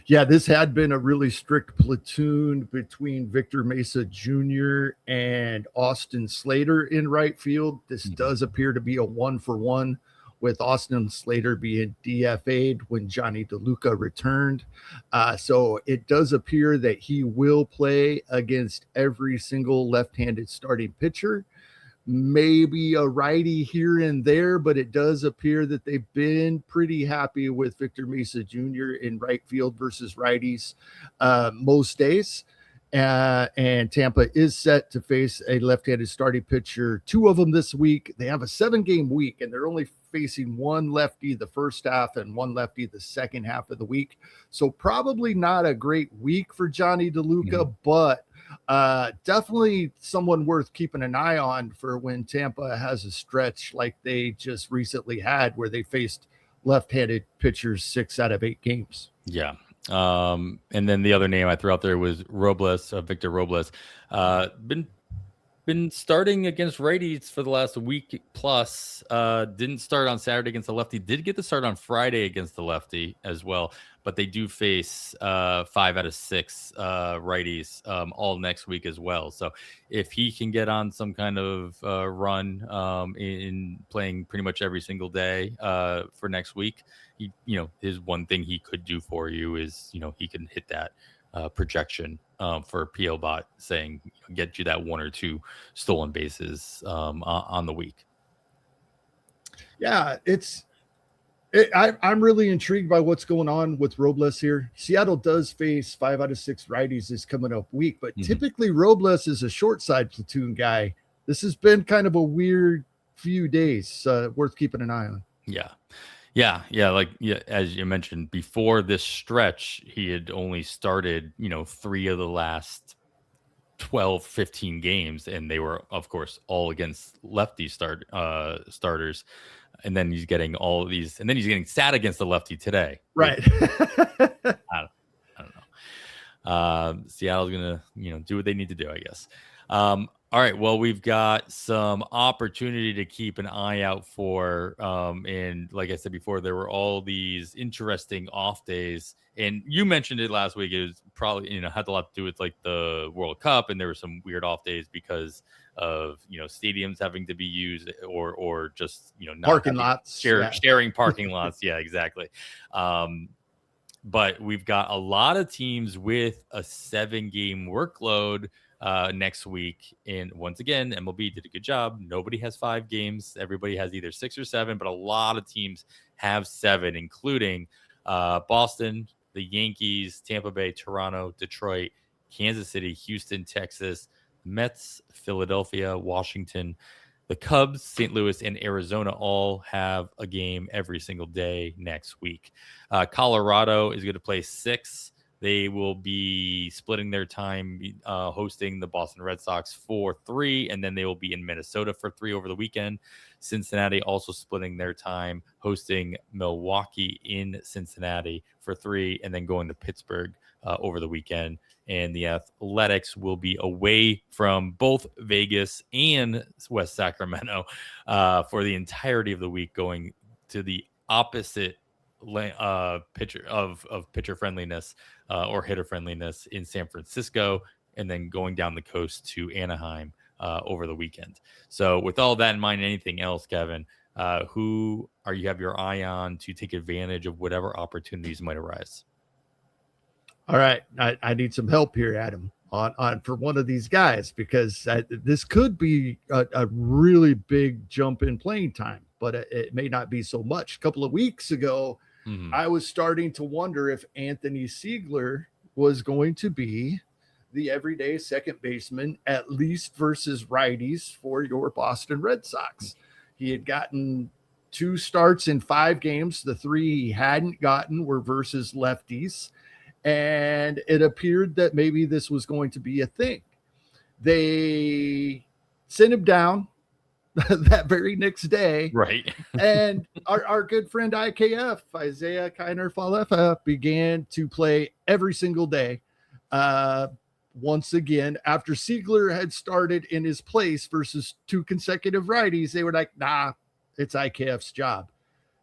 Yeah, this had been a really strict platoon between Victor Mesa Jr. and Austin Slater in right field. This does appear to be a 1-for-1, with Austin Slater being DFA'd when Johnny DeLuca returned. So it does appear that he will play against every single left-handed starting pitcher. Maybe a righty here and there, but it does appear that they've been pretty happy with Victor Mesa Jr. in right field versus righties most days. And Tampa is set to face a left-handed starting pitcher, 2 of them this week. They have a 7-game week, and they're only facing 1 lefty the first half and 1 lefty the second half of the week. So probably not a great week for Johnny DeLuca, but definitely someone worth keeping an eye on for when Tampa has a stretch like they just recently had, where they faced left-handed pitchers 6 out of 8 games. Yeah. And then the other name I threw out there was Robles, Victor Robles. Been starting against righties for the last week plus. Didn't start on Saturday against the lefty. Did get the start on Friday against the lefty as well. But they do face 5 out of 6 righties all next week as well. So if he can get on some kind of run in playing pretty much every single day for next week, his one thing he could do for you is, he can hit that projection for PO Bot, saying get you that 1 or 2 stolen bases on the week. Yeah, I'm really intrigued by what's going on with Robles here. Seattle does face 5 out of 6 righties this coming up week, but typically Robles is a short side platoon guy. This has been kind of a weird few days, worth keeping an eye on. Yeah. Like as you mentioned before this stretch, he had only started 3 of the last 12, 15 games, and they were, of course, all against lefty starters. And then he's getting all of these, and then he's getting sat against the lefty today. Right. I don't know. Seattle's gonna, do what they need to do, I guess. All right. Well, we've got some opportunity to keep an eye out for. And like I said before, there were all these interesting off days. And you mentioned it last week. It was probably, had a lot to do with like the World Cup. And there were some weird off days because of, stadiums having to be used or just, not parking lots. Sharing parking lots. Yeah, exactly. But we've got a lot of teams with a 7-game workload next week. And once again, MLB did a good job. Nobody has 5 games. Everybody has either 6 or 7, but a lot of teams have 7, including Boston, the Yankees, Tampa Bay, Toronto, Detroit, Kansas City, Houston, Texas, Mets, Philadelphia, Washington, the Cubs, St. Louis, and Arizona all have a game every single day next week. Colorado is going to play 6. They will be splitting their time hosting the Boston Red Sox for 3, and then they will be in Minnesota for 3 over the weekend. Cincinnati also splitting their time hosting Milwaukee in Cincinnati for 3, and then going to Pittsburgh over the weekend. And the Athletics will be away from both Vegas and West Sacramento for the entirety of the week, going to the opposite pitcher friendliness or hitter friendliness in San Francisco, and then going down the coast to Anaheim over the weekend. So with all that in mind, anything else, Kevin, who you have your eye on to take advantage of whatever opportunities might arise? All right. I need some help here, Adam, on for one of these guys, because this could be a really big jump in playing time, but it may not be so much. A couple of weeks ago, I was starting to wonder if Anthony Siegler was going to be the everyday second baseman, at least versus righties for your Boston Red Sox. He had gotten 2 starts in 5 games. The 3 he hadn't gotten were versus lefties. And it appeared that maybe this was going to be a thing. They sent him down that very next day. Right. And our good friend IKF, Isaiah Kiner Falefa, began to play every single day. Once again, after Siegler had started in his place versus 2 consecutive righties, they were like, nah, it's IKF's job.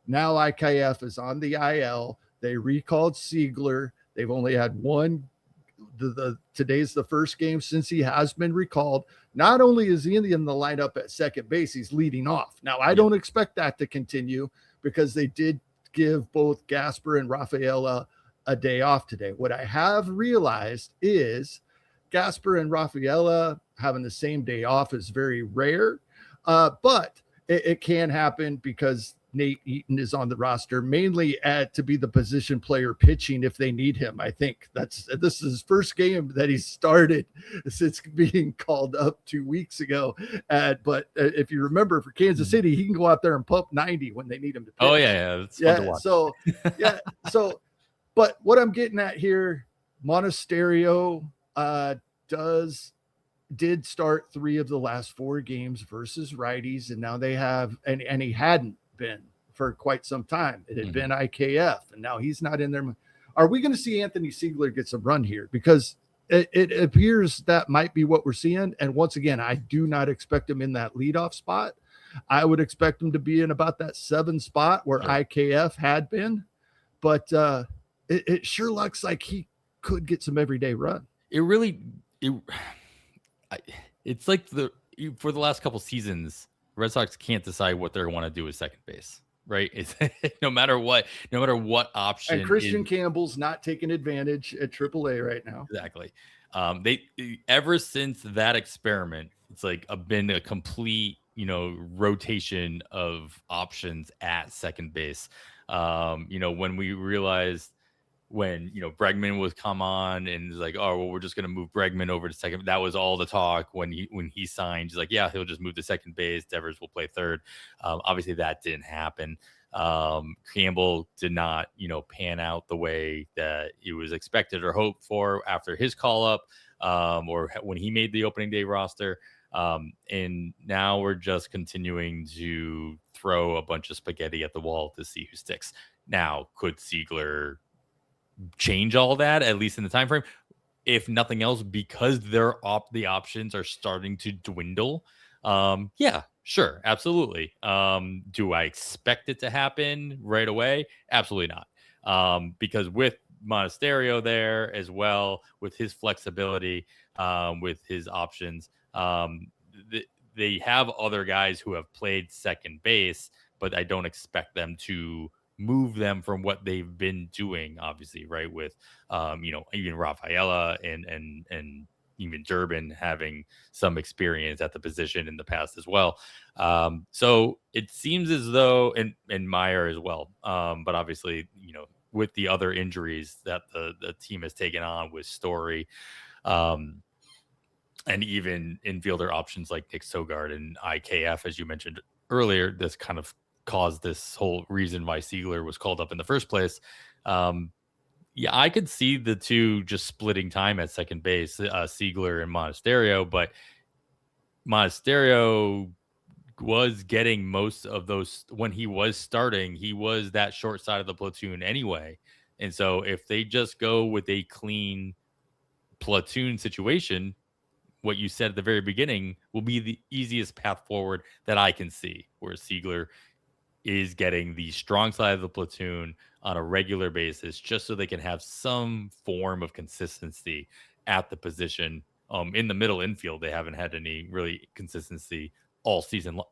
Now IKF is on the IL. They recalled Siegler. They've only had one. Today's the first game since he has been recalled. Not only is he in the lineup at second base, he's leading off. Now, I don't expect that to continue because they did give both Gasper and Rafaela a day off today. What I have realized is Gasper and Rafaela having the same day off is very rare, but it can happen because Nate Eaton is on the roster mainly to be the position player pitching if they need him. I think this is his first game that he started since being called up 2 weeks ago. But if you remember, for Kansas City, he can go out there and pump 90 when they need him to pitch. Oh yeah. It's fun to watch. So, but what I'm getting at here, Monasterio did start 3 of the last 4 games versus righties, and now they have, and he hadn't been for quite some time. It had been IKF, and now he's not in there. Are we going to see Anthony Siegler get some run here? Because it appears that might be what we're seeing. And once again, I do not expect him in that leadoff spot. I would expect him to be in about that 7 spot where IKF had been, but it sure looks like he could get some everyday run. It's like for the last couple seasons, Red Sox can't decide what they want to do with second base. right? It's no matter what option And Christian is Campbell's not taking advantage at AAA right now. exactly. They ever since that experiment, it's like been a complete, rotation of options at second base. When we realized when Bregman was come on and it's like, oh well, we're just gonna move Bregman over to second. That was all the talk when he signed. He's like, yeah, he'll just move to second base. Devers will play third. Obviously, that didn't happen. Campbell did not, pan out the way that it was expected or hoped for after his call up, or when he made the opening day roster. And now we're just continuing to throw a bunch of spaghetti at the wall to see who sticks. Now, could Seigler change all that, at least in the time frame? If nothing else, because the options are starting to dwindle. Yeah, sure, absolutely. Do I expect it to happen right away? Absolutely not. Because with Monasterio there as well, with his flexibility, with his options, they have other guys who have played second base, but I don't expect them to move them from what they've been doing, obviously, right? With even Rafaela and even Durbin having some experience at the position in the past as well. So it seems as though, and Meyer as well. But obviously, with the other injuries that the team has taken on with Story, and even infielder options like Nick Sogard and IKF, as you mentioned earlier, this kind of caused this whole reason why Seigler was called up in the first place. Yeah, I could see the two just splitting time at second base, Seigler and Monasterio, but Monasterio was getting most of those when he was starting. He was that short side of the platoon anyway. And so if they just go with a clean platoon situation, what you said at the very beginning will be the easiest path forward that I can see, where Seigler is getting the strong side of the platoon on a regular basis, just so they can have some form of consistency at the position. In the middle infield, they haven't had any really consistency all season long.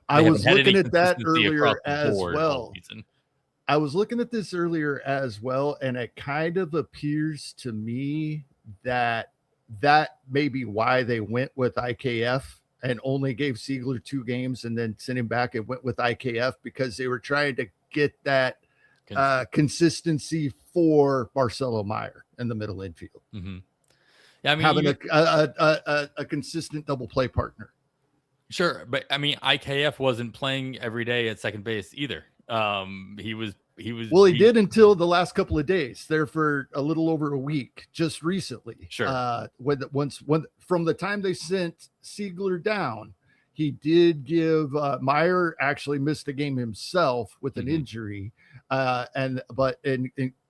I was looking at that earlier as well. I was looking at this earlier as well, and it kind of appears to me that may be why they went with IKF and only gave Seigler 2 games and then sent him back and went with IKF, because they were trying to get that consistency for Marcelo Meyer in the middle infield. Mm-hmm. Yeah, I mean, having a consistent double play partner. Sure, but I mean, IKF wasn't playing every day at second base either. He was. Well, he did until the last couple of days, there for a little over a week, just recently. Sure. When from the time they sent Seigler down, he did give Meyer actually missed a game himself with an injury. But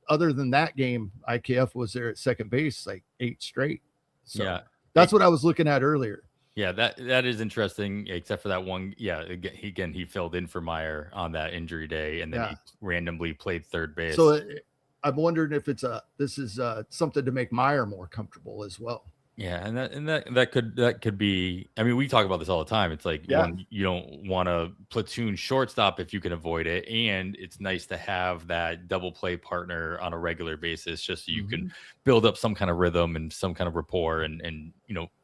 other than that game, IKF was there at second base like 8 straight. So yeah, that's what I was looking at earlier. Yeah, that is interesting, except for that one. Yeah, he filled in for Meyer on that injury day, and then he randomly played third base. So I'm wondering if this is something to make Meyer more comfortable as well. Yeah, and that could be. I mean, we talk about this all the time. It's like you don't want a platoon shortstop if you can avoid it, and it's nice to have that double play partner on a regular basis, just so you can build up some kind of rhythm and some kind of rapport, and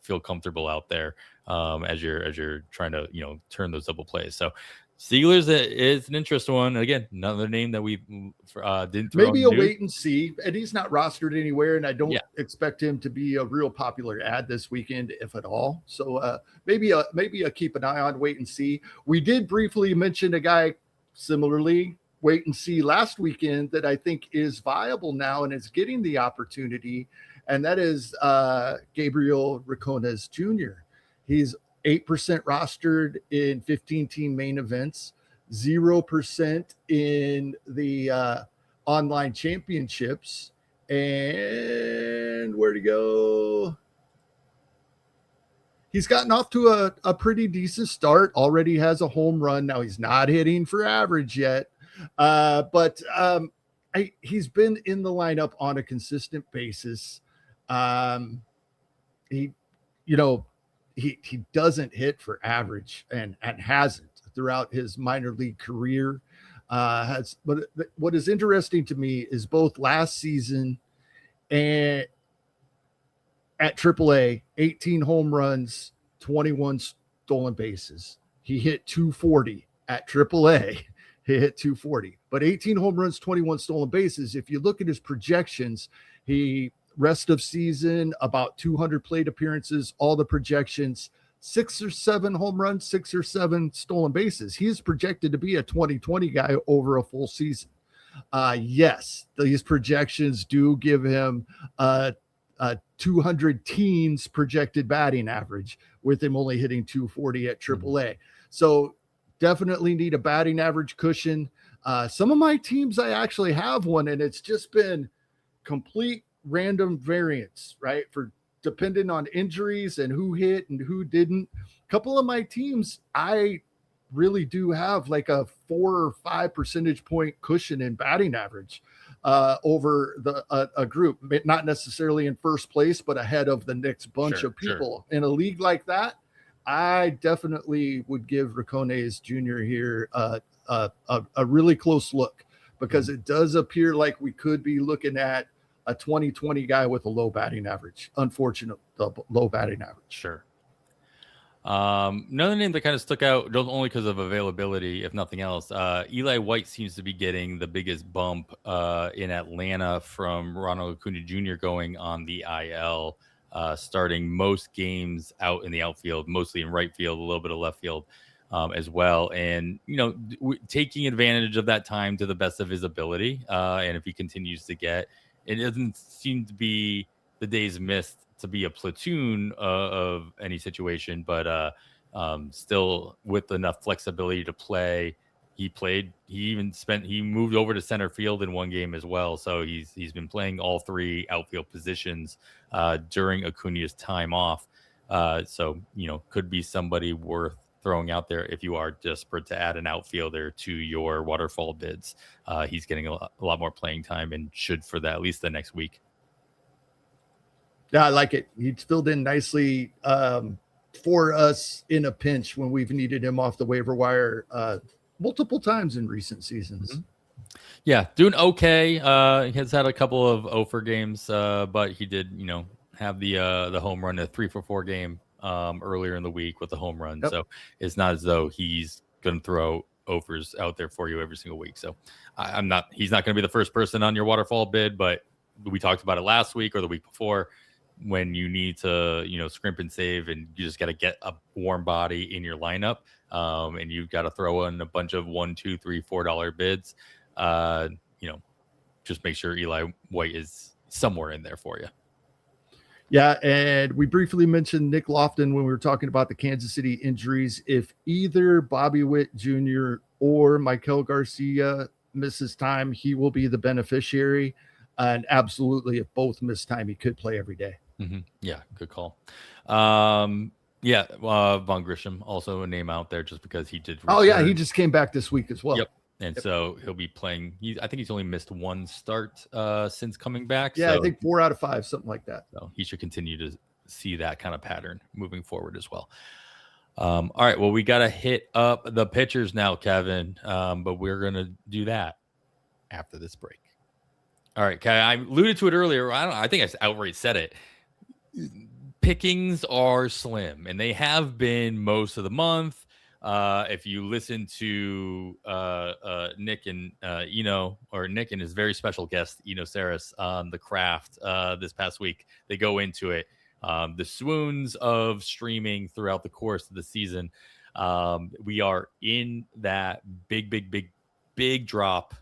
feel comfortable out there as you're trying to turn those double plays. So Seigler's is an interesting one. Again, another name that we didn't throw. Maybe a wait and see. And he's not rostered anywhere, and I don't expect him to be a real popular ad this weekend, if at all. So maybe a keep an eye on, wait and see. We did briefly mention a guy similarly, wait and see, last weekend, that I think is viable now and is getting the opportunity, and that is Gabriel Ricones Jr. He's 8% rostered in 15-team main events, 0% in the online championships. And where'd he go? He's gotten off to a pretty decent start, already has a home run. Now he's not hitting for average yet, but he's been in the lineup on a consistent basis. He doesn't hit for average and hasn't throughout his minor league career. But what is interesting to me is both last season and at AAA, 18 home runs, 21 stolen bases. He hit 240 at AAA. He hit 240, but 18 home runs, 21 stolen bases. If you look at his projections, he rest of season, about 200 plate appearances, all the projections, 6 or 7 home runs, 6 or 7 stolen bases. He's projected to be a 2020 guy over a full season. Yes, these projections do give him 200 teens projected batting average, with him only hitting 240 at AAA. So definitely need a batting average cushion. Some of my teams, I actually have one, and it's just been complete random variance, right? For depending on injuries and who hit and who didn't. A couple of my teams, I really do have like a 4 or 5 percentage point cushion in batting average over a group, not necessarily in first place, but ahead of the next bunch of people. In a league like that, I definitely would give Racones Jr. here a really close look, because it does appear like we could be looking at a 2020 guy with a low batting average. Unfortunate, low batting average. Sure. Another name that kind of stuck out, only because of availability, if nothing else, Eli White seems to be getting the biggest bump in Atlanta from Ronald Acuna Jr. going on the IL, starting most games out in the outfield, mostly in right field, a little bit of left field as well. And, taking advantage of that time to the best of his ability. And if he continues to get, it doesn't seem to be the days missed to be a platoon of any situation, but still with enough flexibility to play. He moved over to center field in one game as well. So he's been playing all 3 outfield positions during Acuna's time off. So, could be somebody worth throwing out there if you are desperate to add an outfielder to your waterfall bids. He's getting a lot more playing time and should for that at least the next week. Yeah, I like it. He filled in nicely for us in a pinch when we've needed him off the waiver wire multiple times in recent seasons. Mm-hmm. Yeah, doing okay. He has had a couple of over games, but he did, have the home run, a 3-for-4 game earlier in the week with the home run. Yep. So it's not as though he's going to throw overs out there for you every single week. So he's not going to be the first person on your waterfall bid, but we talked about it last week or the week before, when you need to, scrimp and save, and you just got to get a warm body in your lineup, and you've got to throw in a bunch of $1, $2, $3, $4 bids. Just make sure Eli White is somewhere in there for you. Yeah, and we briefly mentioned Nick Lofton when we were talking about the Kansas City injuries. If either Bobby Witt Jr. or Michael Garcia misses time, he will be the beneficiary. And absolutely, if both miss time, he could play every day. Mm-hmm. Yeah, good call. Von Grisham, also a name out there just because he did. Oh, yeah, he just came back this week as well. Yep. And so he'll be playing. I think he's only missed 1 start since coming back. Yeah, so, I think 4 out of 5, something like that. So he should continue to see that kind of pattern moving forward as well. All right, well, we got to hit up the pitchers now, Kevin, but we're going to do that after this break. All right, Kevin, I alluded to it earlier. I think I outright said it. Pickings are slim, and they have been most of the month. If you listen to Nick and Nick and his very special guest Eno Saris on The Craft this past week, they go into it. The swoons of streaming throughout the course of the season. We are in that big drop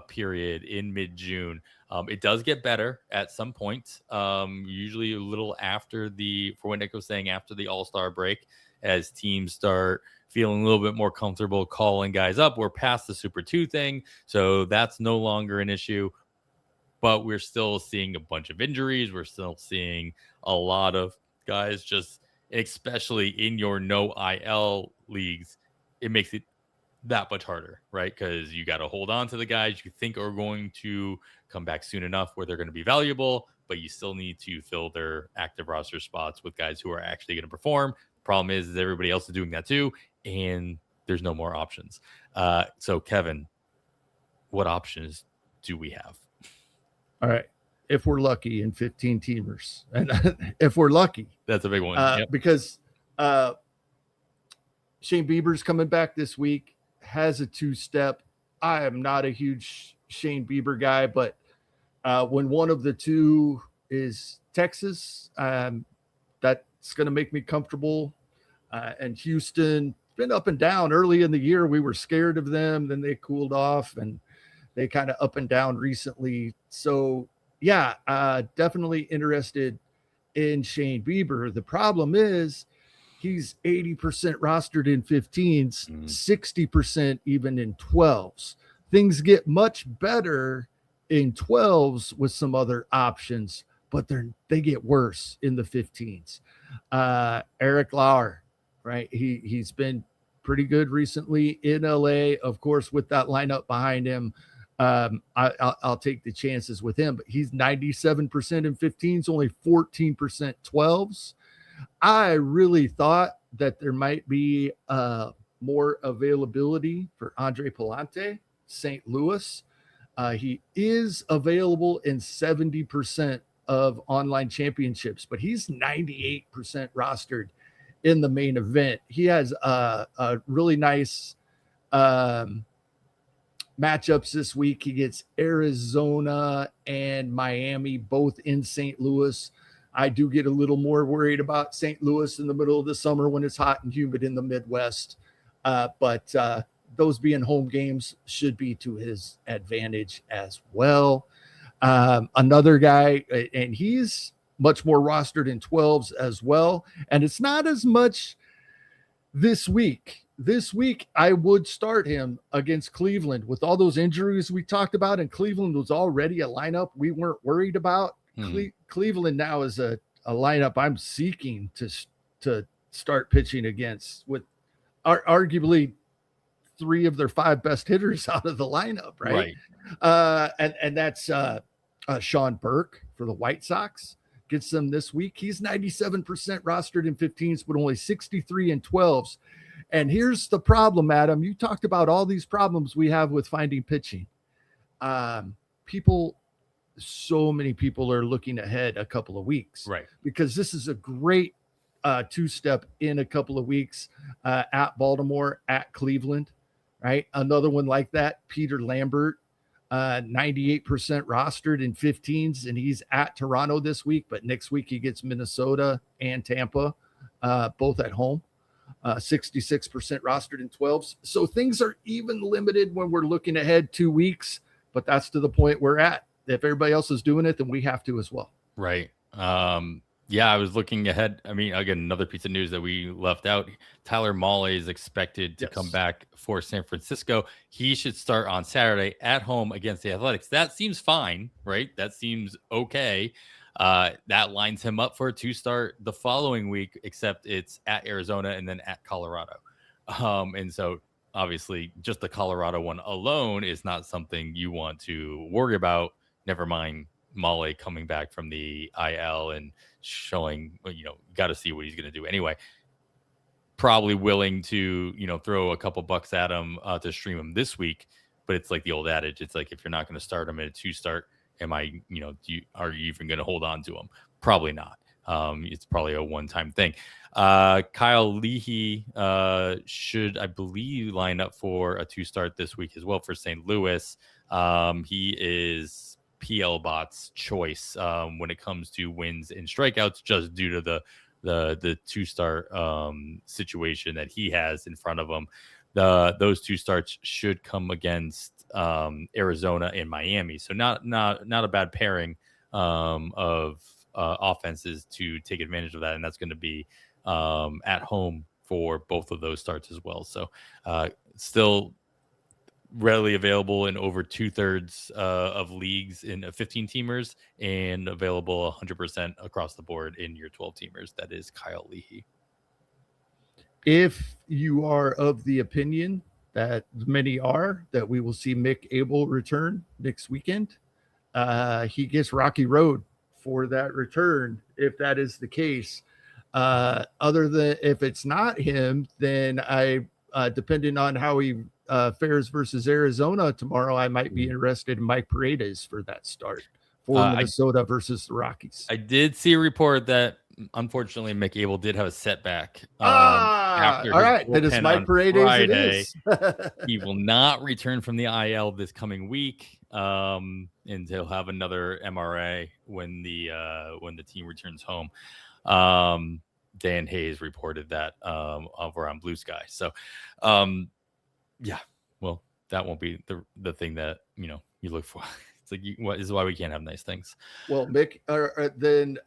period in mid-June. It does get better at some point, usually a little after for what Nick was saying, after the All-Star break, as teams start feeling a little bit more comfortable calling guys up. We're past the Super 2 thing, so that's no longer an issue. But we're still seeing a bunch of injuries. We're still seeing a lot of guys just, especially in your no IL leagues, it makes it that much harder, right? Because you got to hold on to the guys you think are going to come back soon enough where they're going to be valuable, but you still need to fill their active roster spots with guys who are actually going to perform. The problem is everybody else is doing that too, and there's no more options. So, Kevin, what options do we have? All right. If we're lucky in 15 teamers, and if we're lucky, that's a big one. Yep. Because Shane Bieber's coming back this week, has a 2-step. I am not a huge Shane Bieber guy, but when one of the two is Texas, that's going to make me comfortable. And Houston, been up and down. Early in the year, we were scared of them. Then they cooled off, and they kind of up and down recently. So, yeah, definitely interested in Shane Bieber. The problem is he's 80% rostered in 15s, 60% even in 12s. Things get much better in 12s with some other options, but they get worse in the 15s. Eric Lawlar, right? He's been pretty good recently in LA, of course, with that lineup behind him. I'll take the chances with him, but he's 97% in 15s, only 14% 12s. I really thought that there might be more availability for Andre Palante, St. Louis. He is available in 70% of online championships, but he's 98% rostered in the main event. He has a really nice matchups this week. He gets Arizona and Miami, both in St. Louis. I do get a little more worried about St. Louis in the middle of the summer when it's hot and humid in the Midwest. But those being home games should be to his advantage as well. Another guy, and he's much more rostered in 12s as well. And it's not as much this week. This week, I would start him against Cleveland with all those injuries we talked about, and Cleveland was already a lineup we weren't worried about. Cleveland now is a lineup I'm seeking to start pitching against, with arguably 3 of their 5 best hitters out of the lineup, right? And that's Sean Burke for the White Sox. Gets them this week. He's 97% rostered in 15s, but only 63 in 12s. And here's the problem, Adam. You talked about all these problems we have with finding pitching. So many people are looking ahead a couple of weeks, right? Because this is a great 2-step in a couple of weeks at Baltimore, at Cleveland, right? Another one like that, Peter Lambert, 98% rostered in 15s, and he's at Toronto this week, but next week he gets Minnesota and Tampa, both at home. 66% rostered in 12s. So things are even limited when we're looking ahead 2 weeks, but that's to the point we're at. If everybody else is doing it, then we have to as well. Right. Yeah, I was looking ahead. I mean, again, another piece of news that we left out. Tyler Mahle is expected to come back for San Francisco. He should start on Saturday at home against the Athletics. That seems fine, right? That seems okay. That lines him up for a 2-start the following week, except it's at Arizona and then at Colorado. And so obviously just the Colorado one alone is not something you want to worry about. Never mind Mahle coming back from the IL and showing, got to see what he's going to do anyway. Probably willing to, throw a couple bucks at him to stream him this week. But it's like the old adage. It's like, if you're not going to start him at a 2-start, are you even going to hold on to him? Probably not. It's probably a one-time thing. Kyle Leahy should, I believe, line up for a 2-start this week as well for St. Louis. He is PL Bot's choice when it comes to wins and strikeouts, just due to the 2-start situation that he has in front of him. Those 2 starts should come against Arizona and Miami, so not a bad pairing of offenses to take advantage of that, and that's going to be at home for both of those starts as well. So still readily available in over 2/3 of leagues in 15-teamers, and available 100% across the board in your 12-teamers. That is Kyle Leahy. If you are of the opinion that many are, that we will see Mick Abel return next weekend, he gets Rocky Road for that return. If that is the case, other than if it's not him, then depending on how he fares versus Arizona tomorrow, I might be interested in Mike Paredes for that start for Minnesota versus the Rockies. I did see a report that unfortunately McAble did have a setback. After all right, that is Mike Paredes. Friday. He will not return from the IL this coming week, and he'll have another MRA when the team returns home. Dan Hayes reported that over on Blue Sky. So, yeah, well, that won't be the thing that you look for. It's like this is why we can't have nice things. Well, Mick, then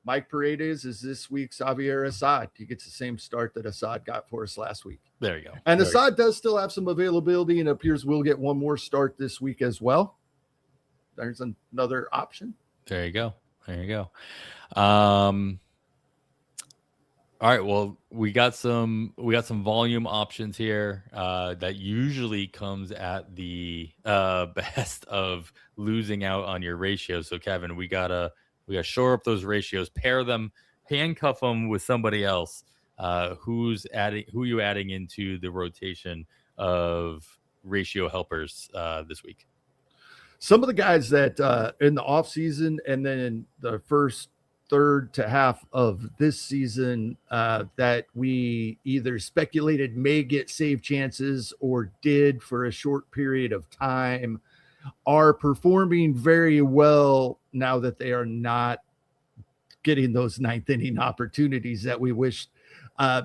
Mike Paredes is this week's Javier Assad. He gets the same start that Assad got for us last week. There you go. And Assad does still have some availability, and it appears we'll get one more start this week as well. There's another option. There you go. All right. Well, we got some volume options here that usually comes at the best of losing out on your ratios. So, Kevin, we gotta shore up those ratios, pair them, handcuff them with somebody else. Who you adding into the rotation of ratio helpers this week? Some of the guys that in the offseason and then in the first third to half of this season that we either speculated may get save chances or did for a short period of time are performing very well now that they are not getting those ninth inning opportunities that we wished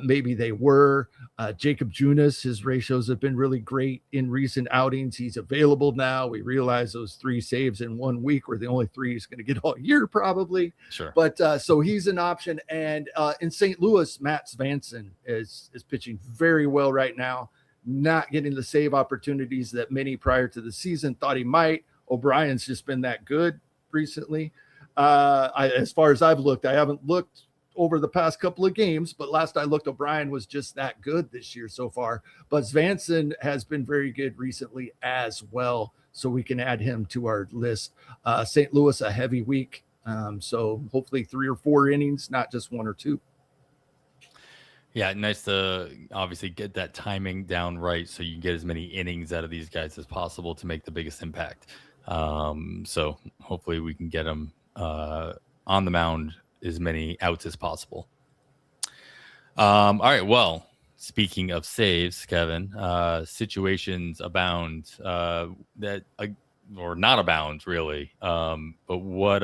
maybe they were. Jacob Junis, his ratios have been really great in recent outings. He's available now. We realize those 3 saves in 1 week were the only 3 he's going to get all year probably. Sure. But so he's an option. And in St. Louis, Matt Svanson is pitching very well right now, not getting the save opportunities that many prior to the season thought he might. O'Brien's just been that good recently. As far as I've looked, I haven't looked over the past couple of games, but last I looked, O'Brien was just that good this year so far. But Svanson has been very good recently as well, so we can add him to our list. St. Louis, a heavy week, so hopefully 3 or 4 innings, not just 1 or 2. Yeah, nice to obviously get that timing down right so you can get as many innings out of these guys as possible to make the biggest impact. So hopefully we can get them on the mound as many outs as possible. All right. Well, speaking of saves, Kevin, situations abound that or not abound really. But what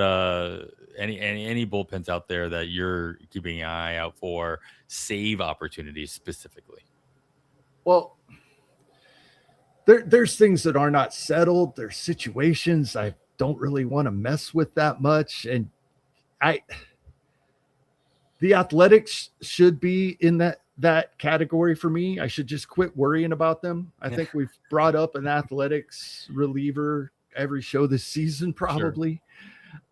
any bullpens out there that you're keeping an eye out for save opportunities specifically? Well, there's things that are not settled. There's situations I don't really want to mess with that much, and the Athletics should be in that category for me. I should just quit worrying about them. I think we've brought up an Athletics reliever every show this season, probably.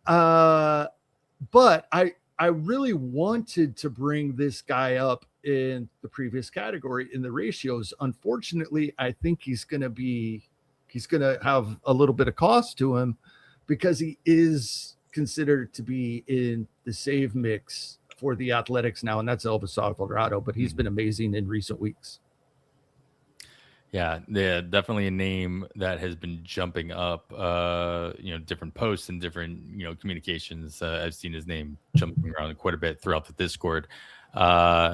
Sure. But I really wanted to bring this guy up in the previous category in the ratios. Unfortunately, I think he's going to have a little bit of cost to him because he is considered to be in the save mix for the Athletics now, and that's Elvis Alvarado, but he's been amazing in recent weeks. Yeah, definitely a name that has been jumping up, different posts and different, communications. I've seen his name jumping around quite a bit throughout the Discord. Again,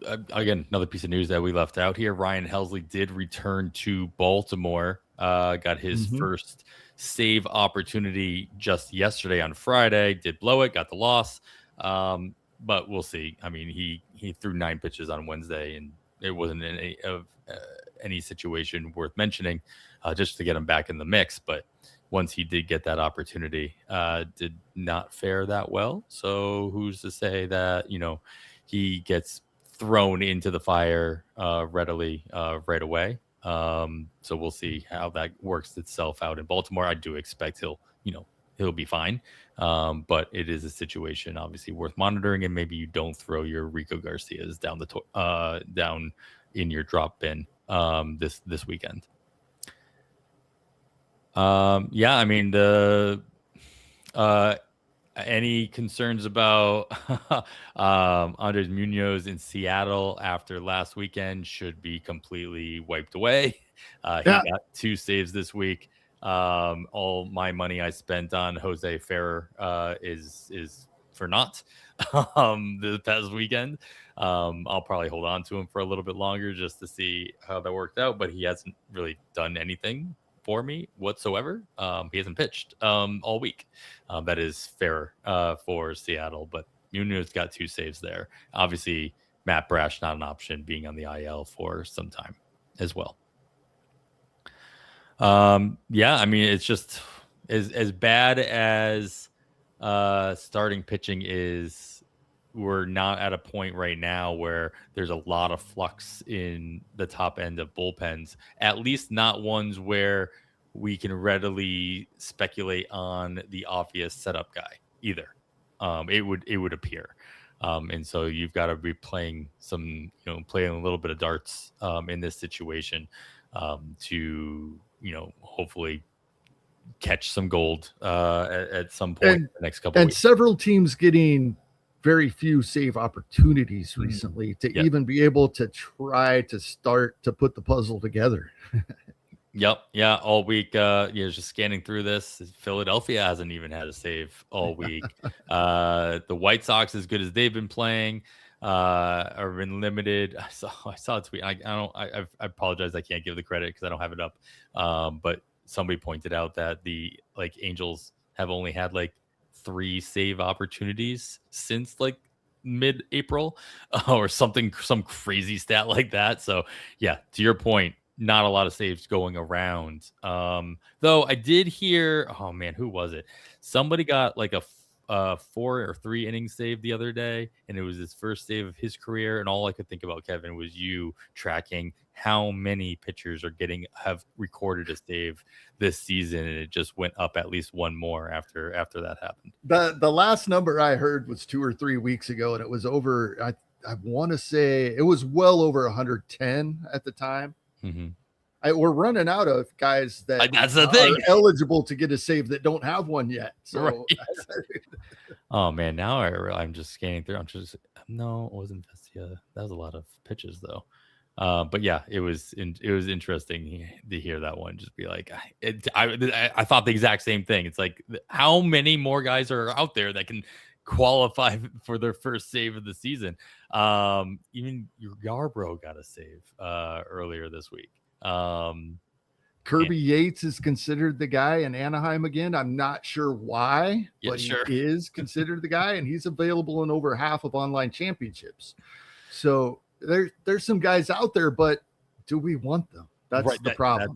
another piece of news that we left out here, Ryan Helsley did return to Baltimore, got his first save opportunity just yesterday on Friday, did blow it, got the loss. But we'll see. I mean, he threw 9 pitches on Wednesday, and it wasn't any situation worth mentioning just to get him back in the mix. But once he did get that opportunity, did not fare that well. So who's to say that, he gets thrown into the fire readily right away. So we'll see how that works itself out in Baltimore. I do expect he'll be fine. But it is a situation obviously worth monitoring, and maybe you don't throw your Rico Garcias down down in your drop bin this weekend. I mean, the Any concerns about Andres Munoz in Seattle after last weekend? Should be completely wiped away. He got 2 saves this week. All my money I spent on Jose Ferrer is for naught this past weekend. I'll probably hold on to him for a little bit longer just to see how that worked out, but he hasn't really done anything for me whatsoever. He hasn't pitched all week. That is fair for Seattle, but Munoz got 2 saves there. Obviously, Matt Brash not an option, being on the IL for some time as well. Yeah, I mean, it's just as bad as starting pitching is. We're not at a point right now where there's a lot of flux in the top end of bullpens, at least not ones where we can readily speculate on the obvious setup guy either. It would appear. And so you've got to be playing playing a little bit of darts in this situation to, hopefully catch some gold at some point in the next couple of weeks. And several teams getting very few save opportunities recently to even be able to try to start to put the puzzle together. Yep. Yeah. All week. Just scanning through this. Philadelphia hasn't even had a save all week. The White Sox, as good as they've been playing, are been limited. I saw a tweet. I apologize. I can't give the credit because I don't have it up. But somebody pointed out that the Angels have only had 3 save opportunities since mid-April or something, some crazy stat like that. So yeah, to your point, not a lot of saves going around. Though I did hear, oh man, who was it? Somebody got a 4 or 3 inning save the other day, and it was his first save of his career. And all I could think about, Kevin, was you tracking how many pitchers have recorded a save this season, and it just went up at least one more after that happened. The last number I heard was 2 or 3 weeks ago, and it was over. I want to say it was well over 110 at the time. Mm-hmm. We're running out of guys that that's the thing. Are eligible to get a save that don't have one yet. So, right. Oh man, now I'm just scanning through. No, it wasn't Vestia. That was a lot of pitches though. But yeah, it was interesting to hear that one. Just be like, I thought the exact same thing. It's like, how many more guys are out there that can qualify for their first save of the season? Even Yarbrough got a save earlier this week. Kirby Yates is considered the guy in Anaheim again. I'm not sure why, but he is considered the guy, and he's available in over half of online championships. So there's some guys out there, but do we want them? That's the problem.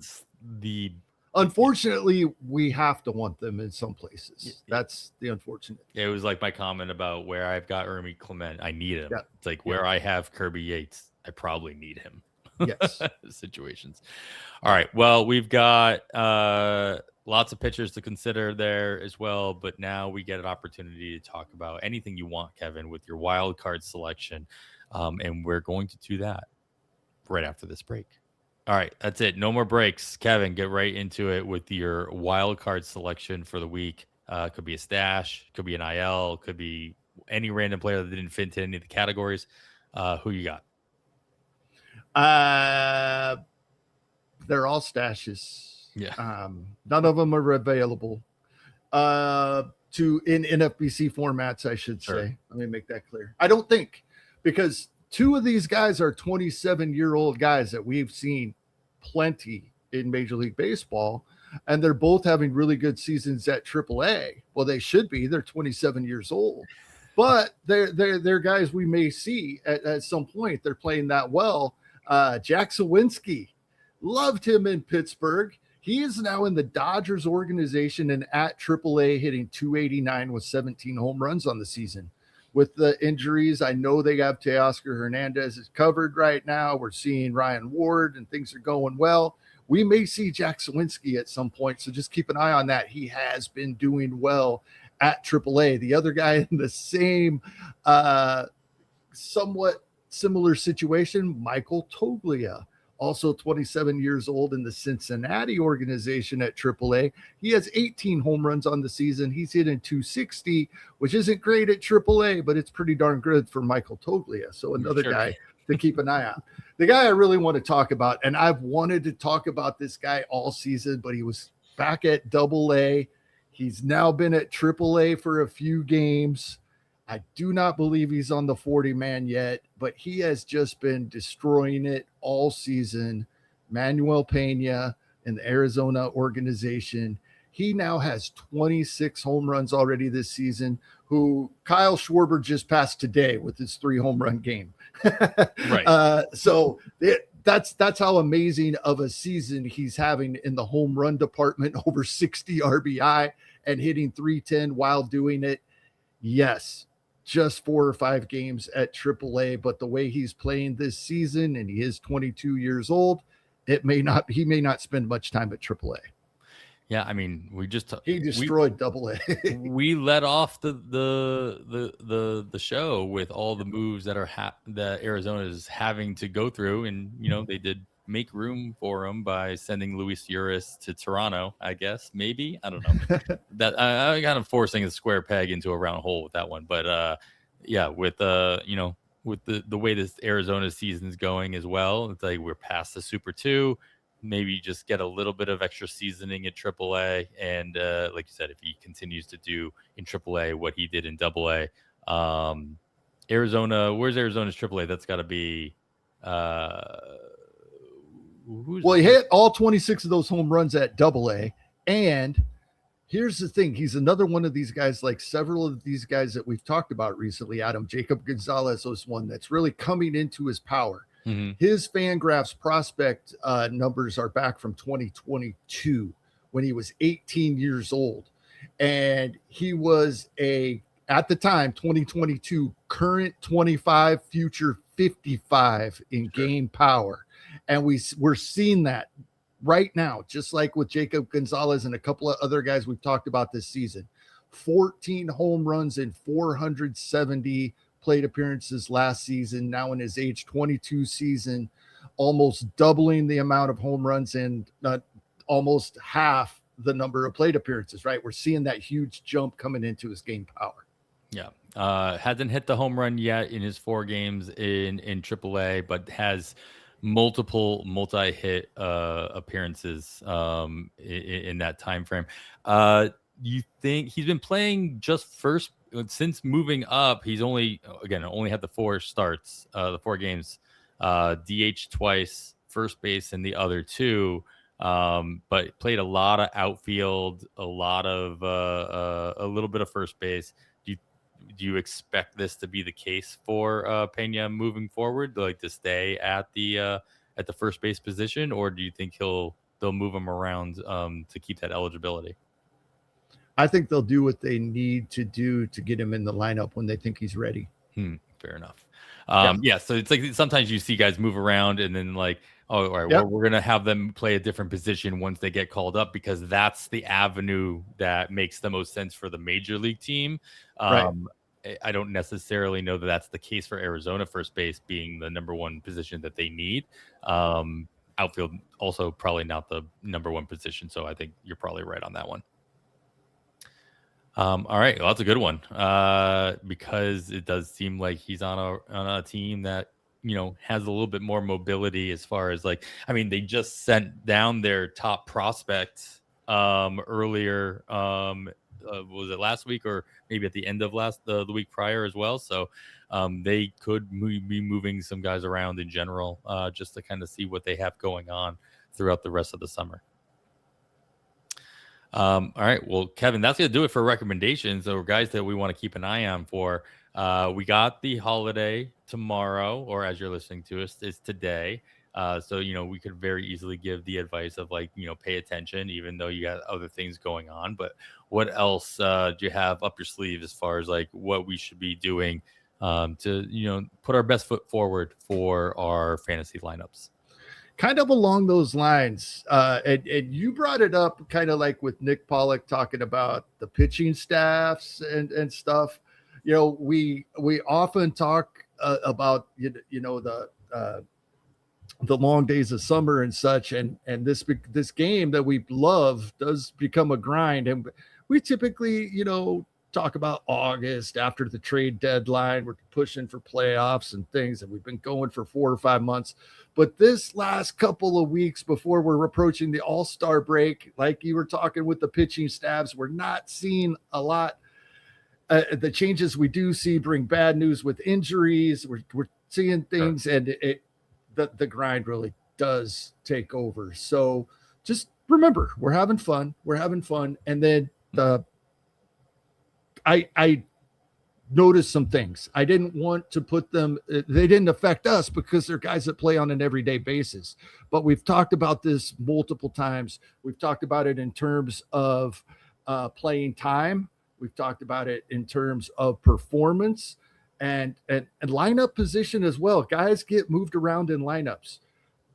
Unfortunately, we have to want them in some places. That's the unfortunate. It was like my comment about where I've got Ermi Clement. I need him. Yeah. It's like where I have Kirby Yates, I probably need him. Yes. Situations. All right. Well, we've got lots of pitchers to consider there as well, but now we get an opportunity to talk about anything you want, Kevin, with your wild card selection. And we're going to do that right after this break. All right, that's it. No more breaks. Kevin, get right into it with your wild card selection for the week. Could be a stash, could be an IL, could be any random player that didn't fit into any of the categories. Who you got? They're all stashes. Yeah. None of them are available in NFBC formats, I should say. Let me make that clear. I don't think, because 2 of these guys are 27-year-old guys that we've seen plenty in Major League Baseball, and they're both having really good seasons at AAA. Well, they should be. They're 27 years old, but they're guys we may see at some point. They're playing that well. Jack Sawinski, loved him in Pittsburgh. He is now in the Dodgers organization and at AAA, hitting .289 with 17 home runs on the season. With the injuries, I know they have Teoscar Hernandez is covered right now. We're seeing Ryan Ward, and things are going well. We may see Jack Sawinski at some point, so just keep an eye on that. He has been doing well at AAA. The other guy in the same somewhat similar situation, Michael Toglia, also 27 years old in the Cincinnati organization at AAA. He has 18 home runs on the season. He's hitting 260, which isn't great at AAA, but it's pretty darn good for Michael Toglia. So another guy to keep an eye on. The guy I really want to talk about, and I've wanted to talk about this guy all season, but he was back at AA. He's now been at AAA for a few games. I do not believe he's on the 40-man yet, but he has just been destroying it all season. Manuel Pena in the Arizona organization. He now has 26 home runs already this season, who Kyle Schwarber just passed today with his 3 home run game. Right. So that's how amazing of a season he's having in the home run department, over 60 RBI and hitting 310 while doing it. Yes, just 4 or 5 games at AAA, but the way he's playing this season, and he is 22 years old, he may not spend much time at AAA. Yeah, I mean, he destroyed AA. We let off the show with all the moves that that Arizona is having to go through, and they did make room for him by sending Luis Urias to Toronto. I guess maybe, I don't know. That I kind of forcing a square peg into a round hole with that one, but yeah, with with the way this Arizona season is going as well, it's like we're past the Super 2. Maybe just get a little bit of extra seasoning at AAA, and like you said, if he continues to do in AAA what he did in AA, Arizona. Where's Arizona's AAA? That's got to be. He hit all 26 of those home runs at AA, and here's the thing: he's another one of these guys, like several of these guys that we've talked about recently. Jacob Gonzalez was one that's really coming into his power. His FanGraphs prospect numbers are back from 2022 when he was 18 years old. And he was at the time, 2022, current 25, future 55 in game power. And we're seeing that right now, just like with Jacob Gonzalez and a couple of other guys we've talked about this season. 14 home runs in 470 plate appearances last season. Now in his age 22 season, almost doubling the amount of home runs and almost half the number of plate appearances, right? We're seeing that huge jump coming into his game power. Yeah. Hasn't hit the home run yet in his 4 games in AAA, but has multiple multi-hit appearances in that time frame. You think he's been playing just first since moving up? He's only had the 4 starts, the 4 games, DH twice, first base in the other 2, but played a lot of outfield, a little bit of first base. Do you expect this to be the case for Pena moving forward, like to stay at the first base position, or do you think they'll move him around to keep that eligibility? I think they'll do what they need to do to get him in the lineup when they think he's ready. Fair enough. Yeah. So it's like sometimes you see guys move around and then like, oh, all right, well, we're going to have them play a different position once they get called up, because that's the avenue that makes the most sense for the major league team. Right. I don't necessarily know that that's the case for Arizona, first base being the number 1 position that they need. Outfield also probably not the number 1 position. So I think you're probably right on that one. All right. Well, that's a good one because it does seem like he's on a team that, has a little bit more mobility as far as like, I mean, they just sent down their top prospect earlier. Was it last week or maybe at the end of the week prior as well? So they could be moving some guys around in general just to kind of see what they have going on throughout the rest of the summer. All right. Well, Kevin, that's going to do it for recommendations or guys that we want to keep an eye on for. We got the holiday tomorrow, or as you're listening to us, it's today. So, we could very easily give the advice of like, pay attention, even though you got other things going on. But what else do you have up your sleeve as far as like what we should be doing to, put our best foot forward for our fantasy lineups? Kind of along those lines. And you brought it up kind of like with Nick Pollock talking about the pitching staffs and stuff. We often talk about, the the long days of summer and such, and this game that we love does become a grind. And we typically, talk about August after the trade deadline. We're pushing for playoffs and things, and we've been going for 4 or 5 months. But this last couple of weeks before we're approaching the All-Star break, like you were talking with the pitching staffs, we're not seeing a lot. The changes we do see bring bad news with injuries. We're seeing things, and the grind really does take over. So just remember, we're having fun. And then I noticed some things. I didn't want to put them, they didn't affect us because they're guys that play on an everyday basis. But we've talked about this multiple times. We've talked about it in terms of playing time. We've talked about it in terms of performance and lineup position as well. Guys get moved around in lineups.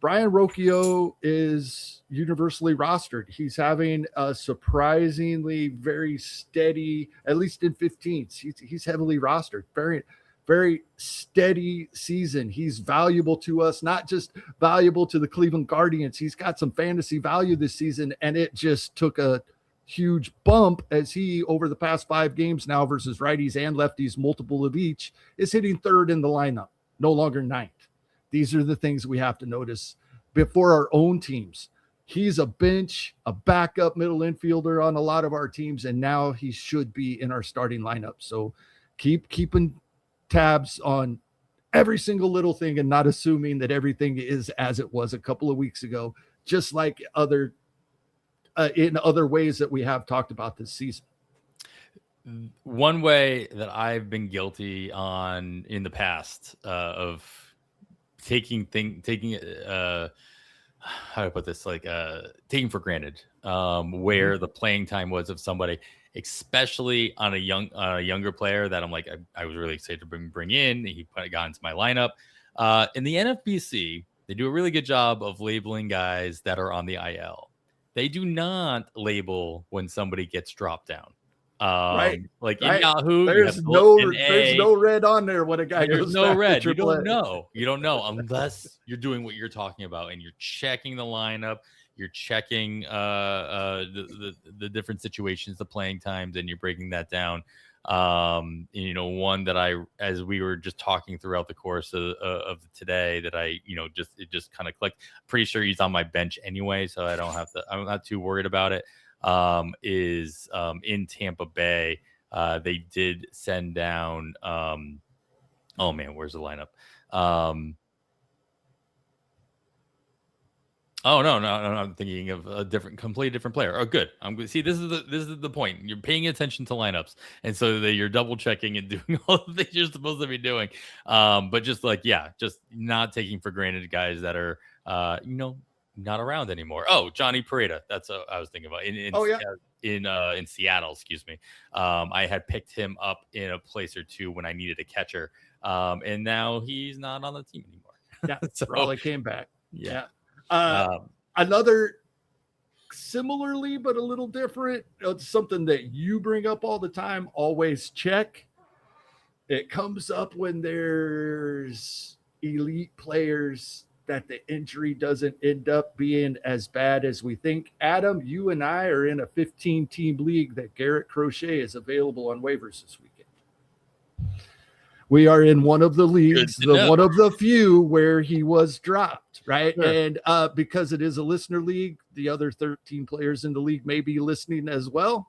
Brian Rocchio is universally rostered. He's having a surprisingly very steady, at least in 15s. He's heavily rostered. Very, very steady season. He's valuable to us, not just valuable to the Cleveland Guardians. He's got some fantasy value this season, and it just took a huge bump as he, over the past 5 games now versus righties and lefties, multiple of each, is hitting 3rd in the lineup, no longer 9th. These are the things we have to notice before our own teams. He's a bench, a backup middle infielder on a lot of our teams, and now he should be in our starting lineup. So keeping tabs on every single little thing and not assuming that everything is as it was a couple of weeks ago, just like in other ways that we have talked about this season. One way that I've been guilty on in the past of taking how do I put this, like taking for granted where the playing time was of somebody, especially on a younger player that I'm like, I was really excited to bring in. He got into my lineup. In the NFBC, they do a really good job of labeling guys that are on the IL. They do not label when somebody gets dropped down. Right. Like in Yahoo, there's no red on there when a guy goes no red. You don't know. You don't know unless you're doing what you're talking about and you're checking the lineup, you're checking the different situations, the playing times, and you're breaking that down. One that as we were just talking throughout the course of today, that it just kind of clicked. Pretty sure he's on my bench anyway, so I'm not too worried about it. Is in Tampa Bay. They did send down oh man, where's the lineup? Oh no, I'm thinking of a completely different player. Oh, good. See, this is the point. You're paying attention to lineups, and so you're double checking and doing all the things you're supposed to be doing. But just just not taking for granted guys that are not around anymore. Oh, Johnny Pareda. That's what I was thinking about. In Seattle, excuse me. I had picked him up in a place or two when I needed a catcher, and now he's not on the team anymore. Yeah, so Raleigh came back. Yeah. Another similarly but a little different, something that you bring up all the time, always check. It comes up when there's elite players that the injury doesn't end up being as bad as we think. Adam, you and I are in a 15-team league that Garrett Crochet is available on waivers this weekend. We are in one of the leagues, one of the few where he was dropped, right? Sure. And because it is a listener league, the other 13 players in the league may be listening as well.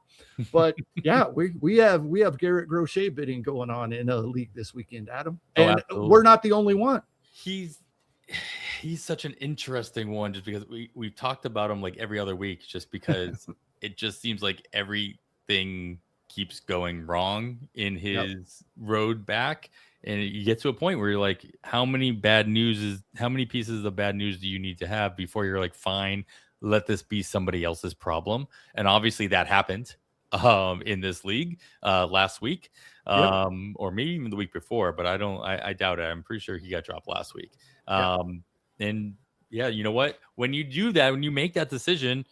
But yeah, we have Garrett Crochet bidding going on in a league this weekend, Adam. And we're not the only one. He's such an interesting one just because we've talked about him like every other week, just because it just seems like everything keeps going wrong in his road back, and you get to a point where you're like, how many pieces of bad news do you need to have before you're like, fine, let this be somebody else's problem? And obviously that happened in this league last week, or maybe even the week before, but I doubt it. I'm pretty sure he got dropped last week. And yeah, you know what, when you do that, when you make that decision,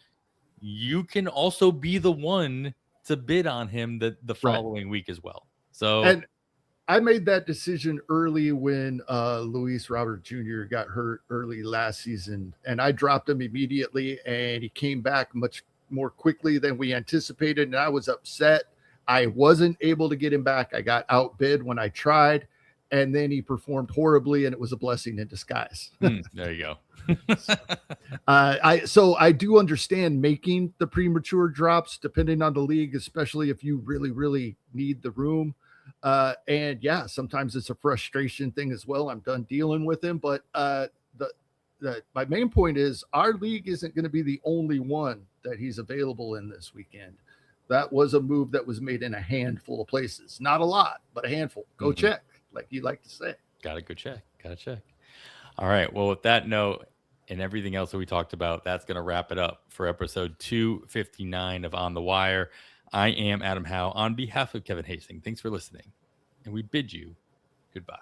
you can also be the one to bid on him the following week as well. So I made that decision early when Luis Robert Jr. got hurt early last season, and I dropped him immediately, and he came back much more quickly than we anticipated, and I was upset. I wasn't able to get him back. I got outbid when I tried, and then he performed horribly, and it was a blessing in disguise. There you go. So I do understand making the premature drops depending on the league, especially if you really, really need the room. And yeah, sometimes it's a frustration thing as well. I'm done dealing with him, but my main point is our league isn't going to be the only one that he's available in this weekend. That was a move that was made in a handful of places, not a lot, but a handful. Go check, like you like to say. Gotta go check. Gotta check. All right. Well, with that note and everything else that we talked about, that's going to wrap it up for episode 259 of On the Wire. I am Adam Howe on behalf of Kevin Hastings. Thanks for listening, and we bid you goodbye.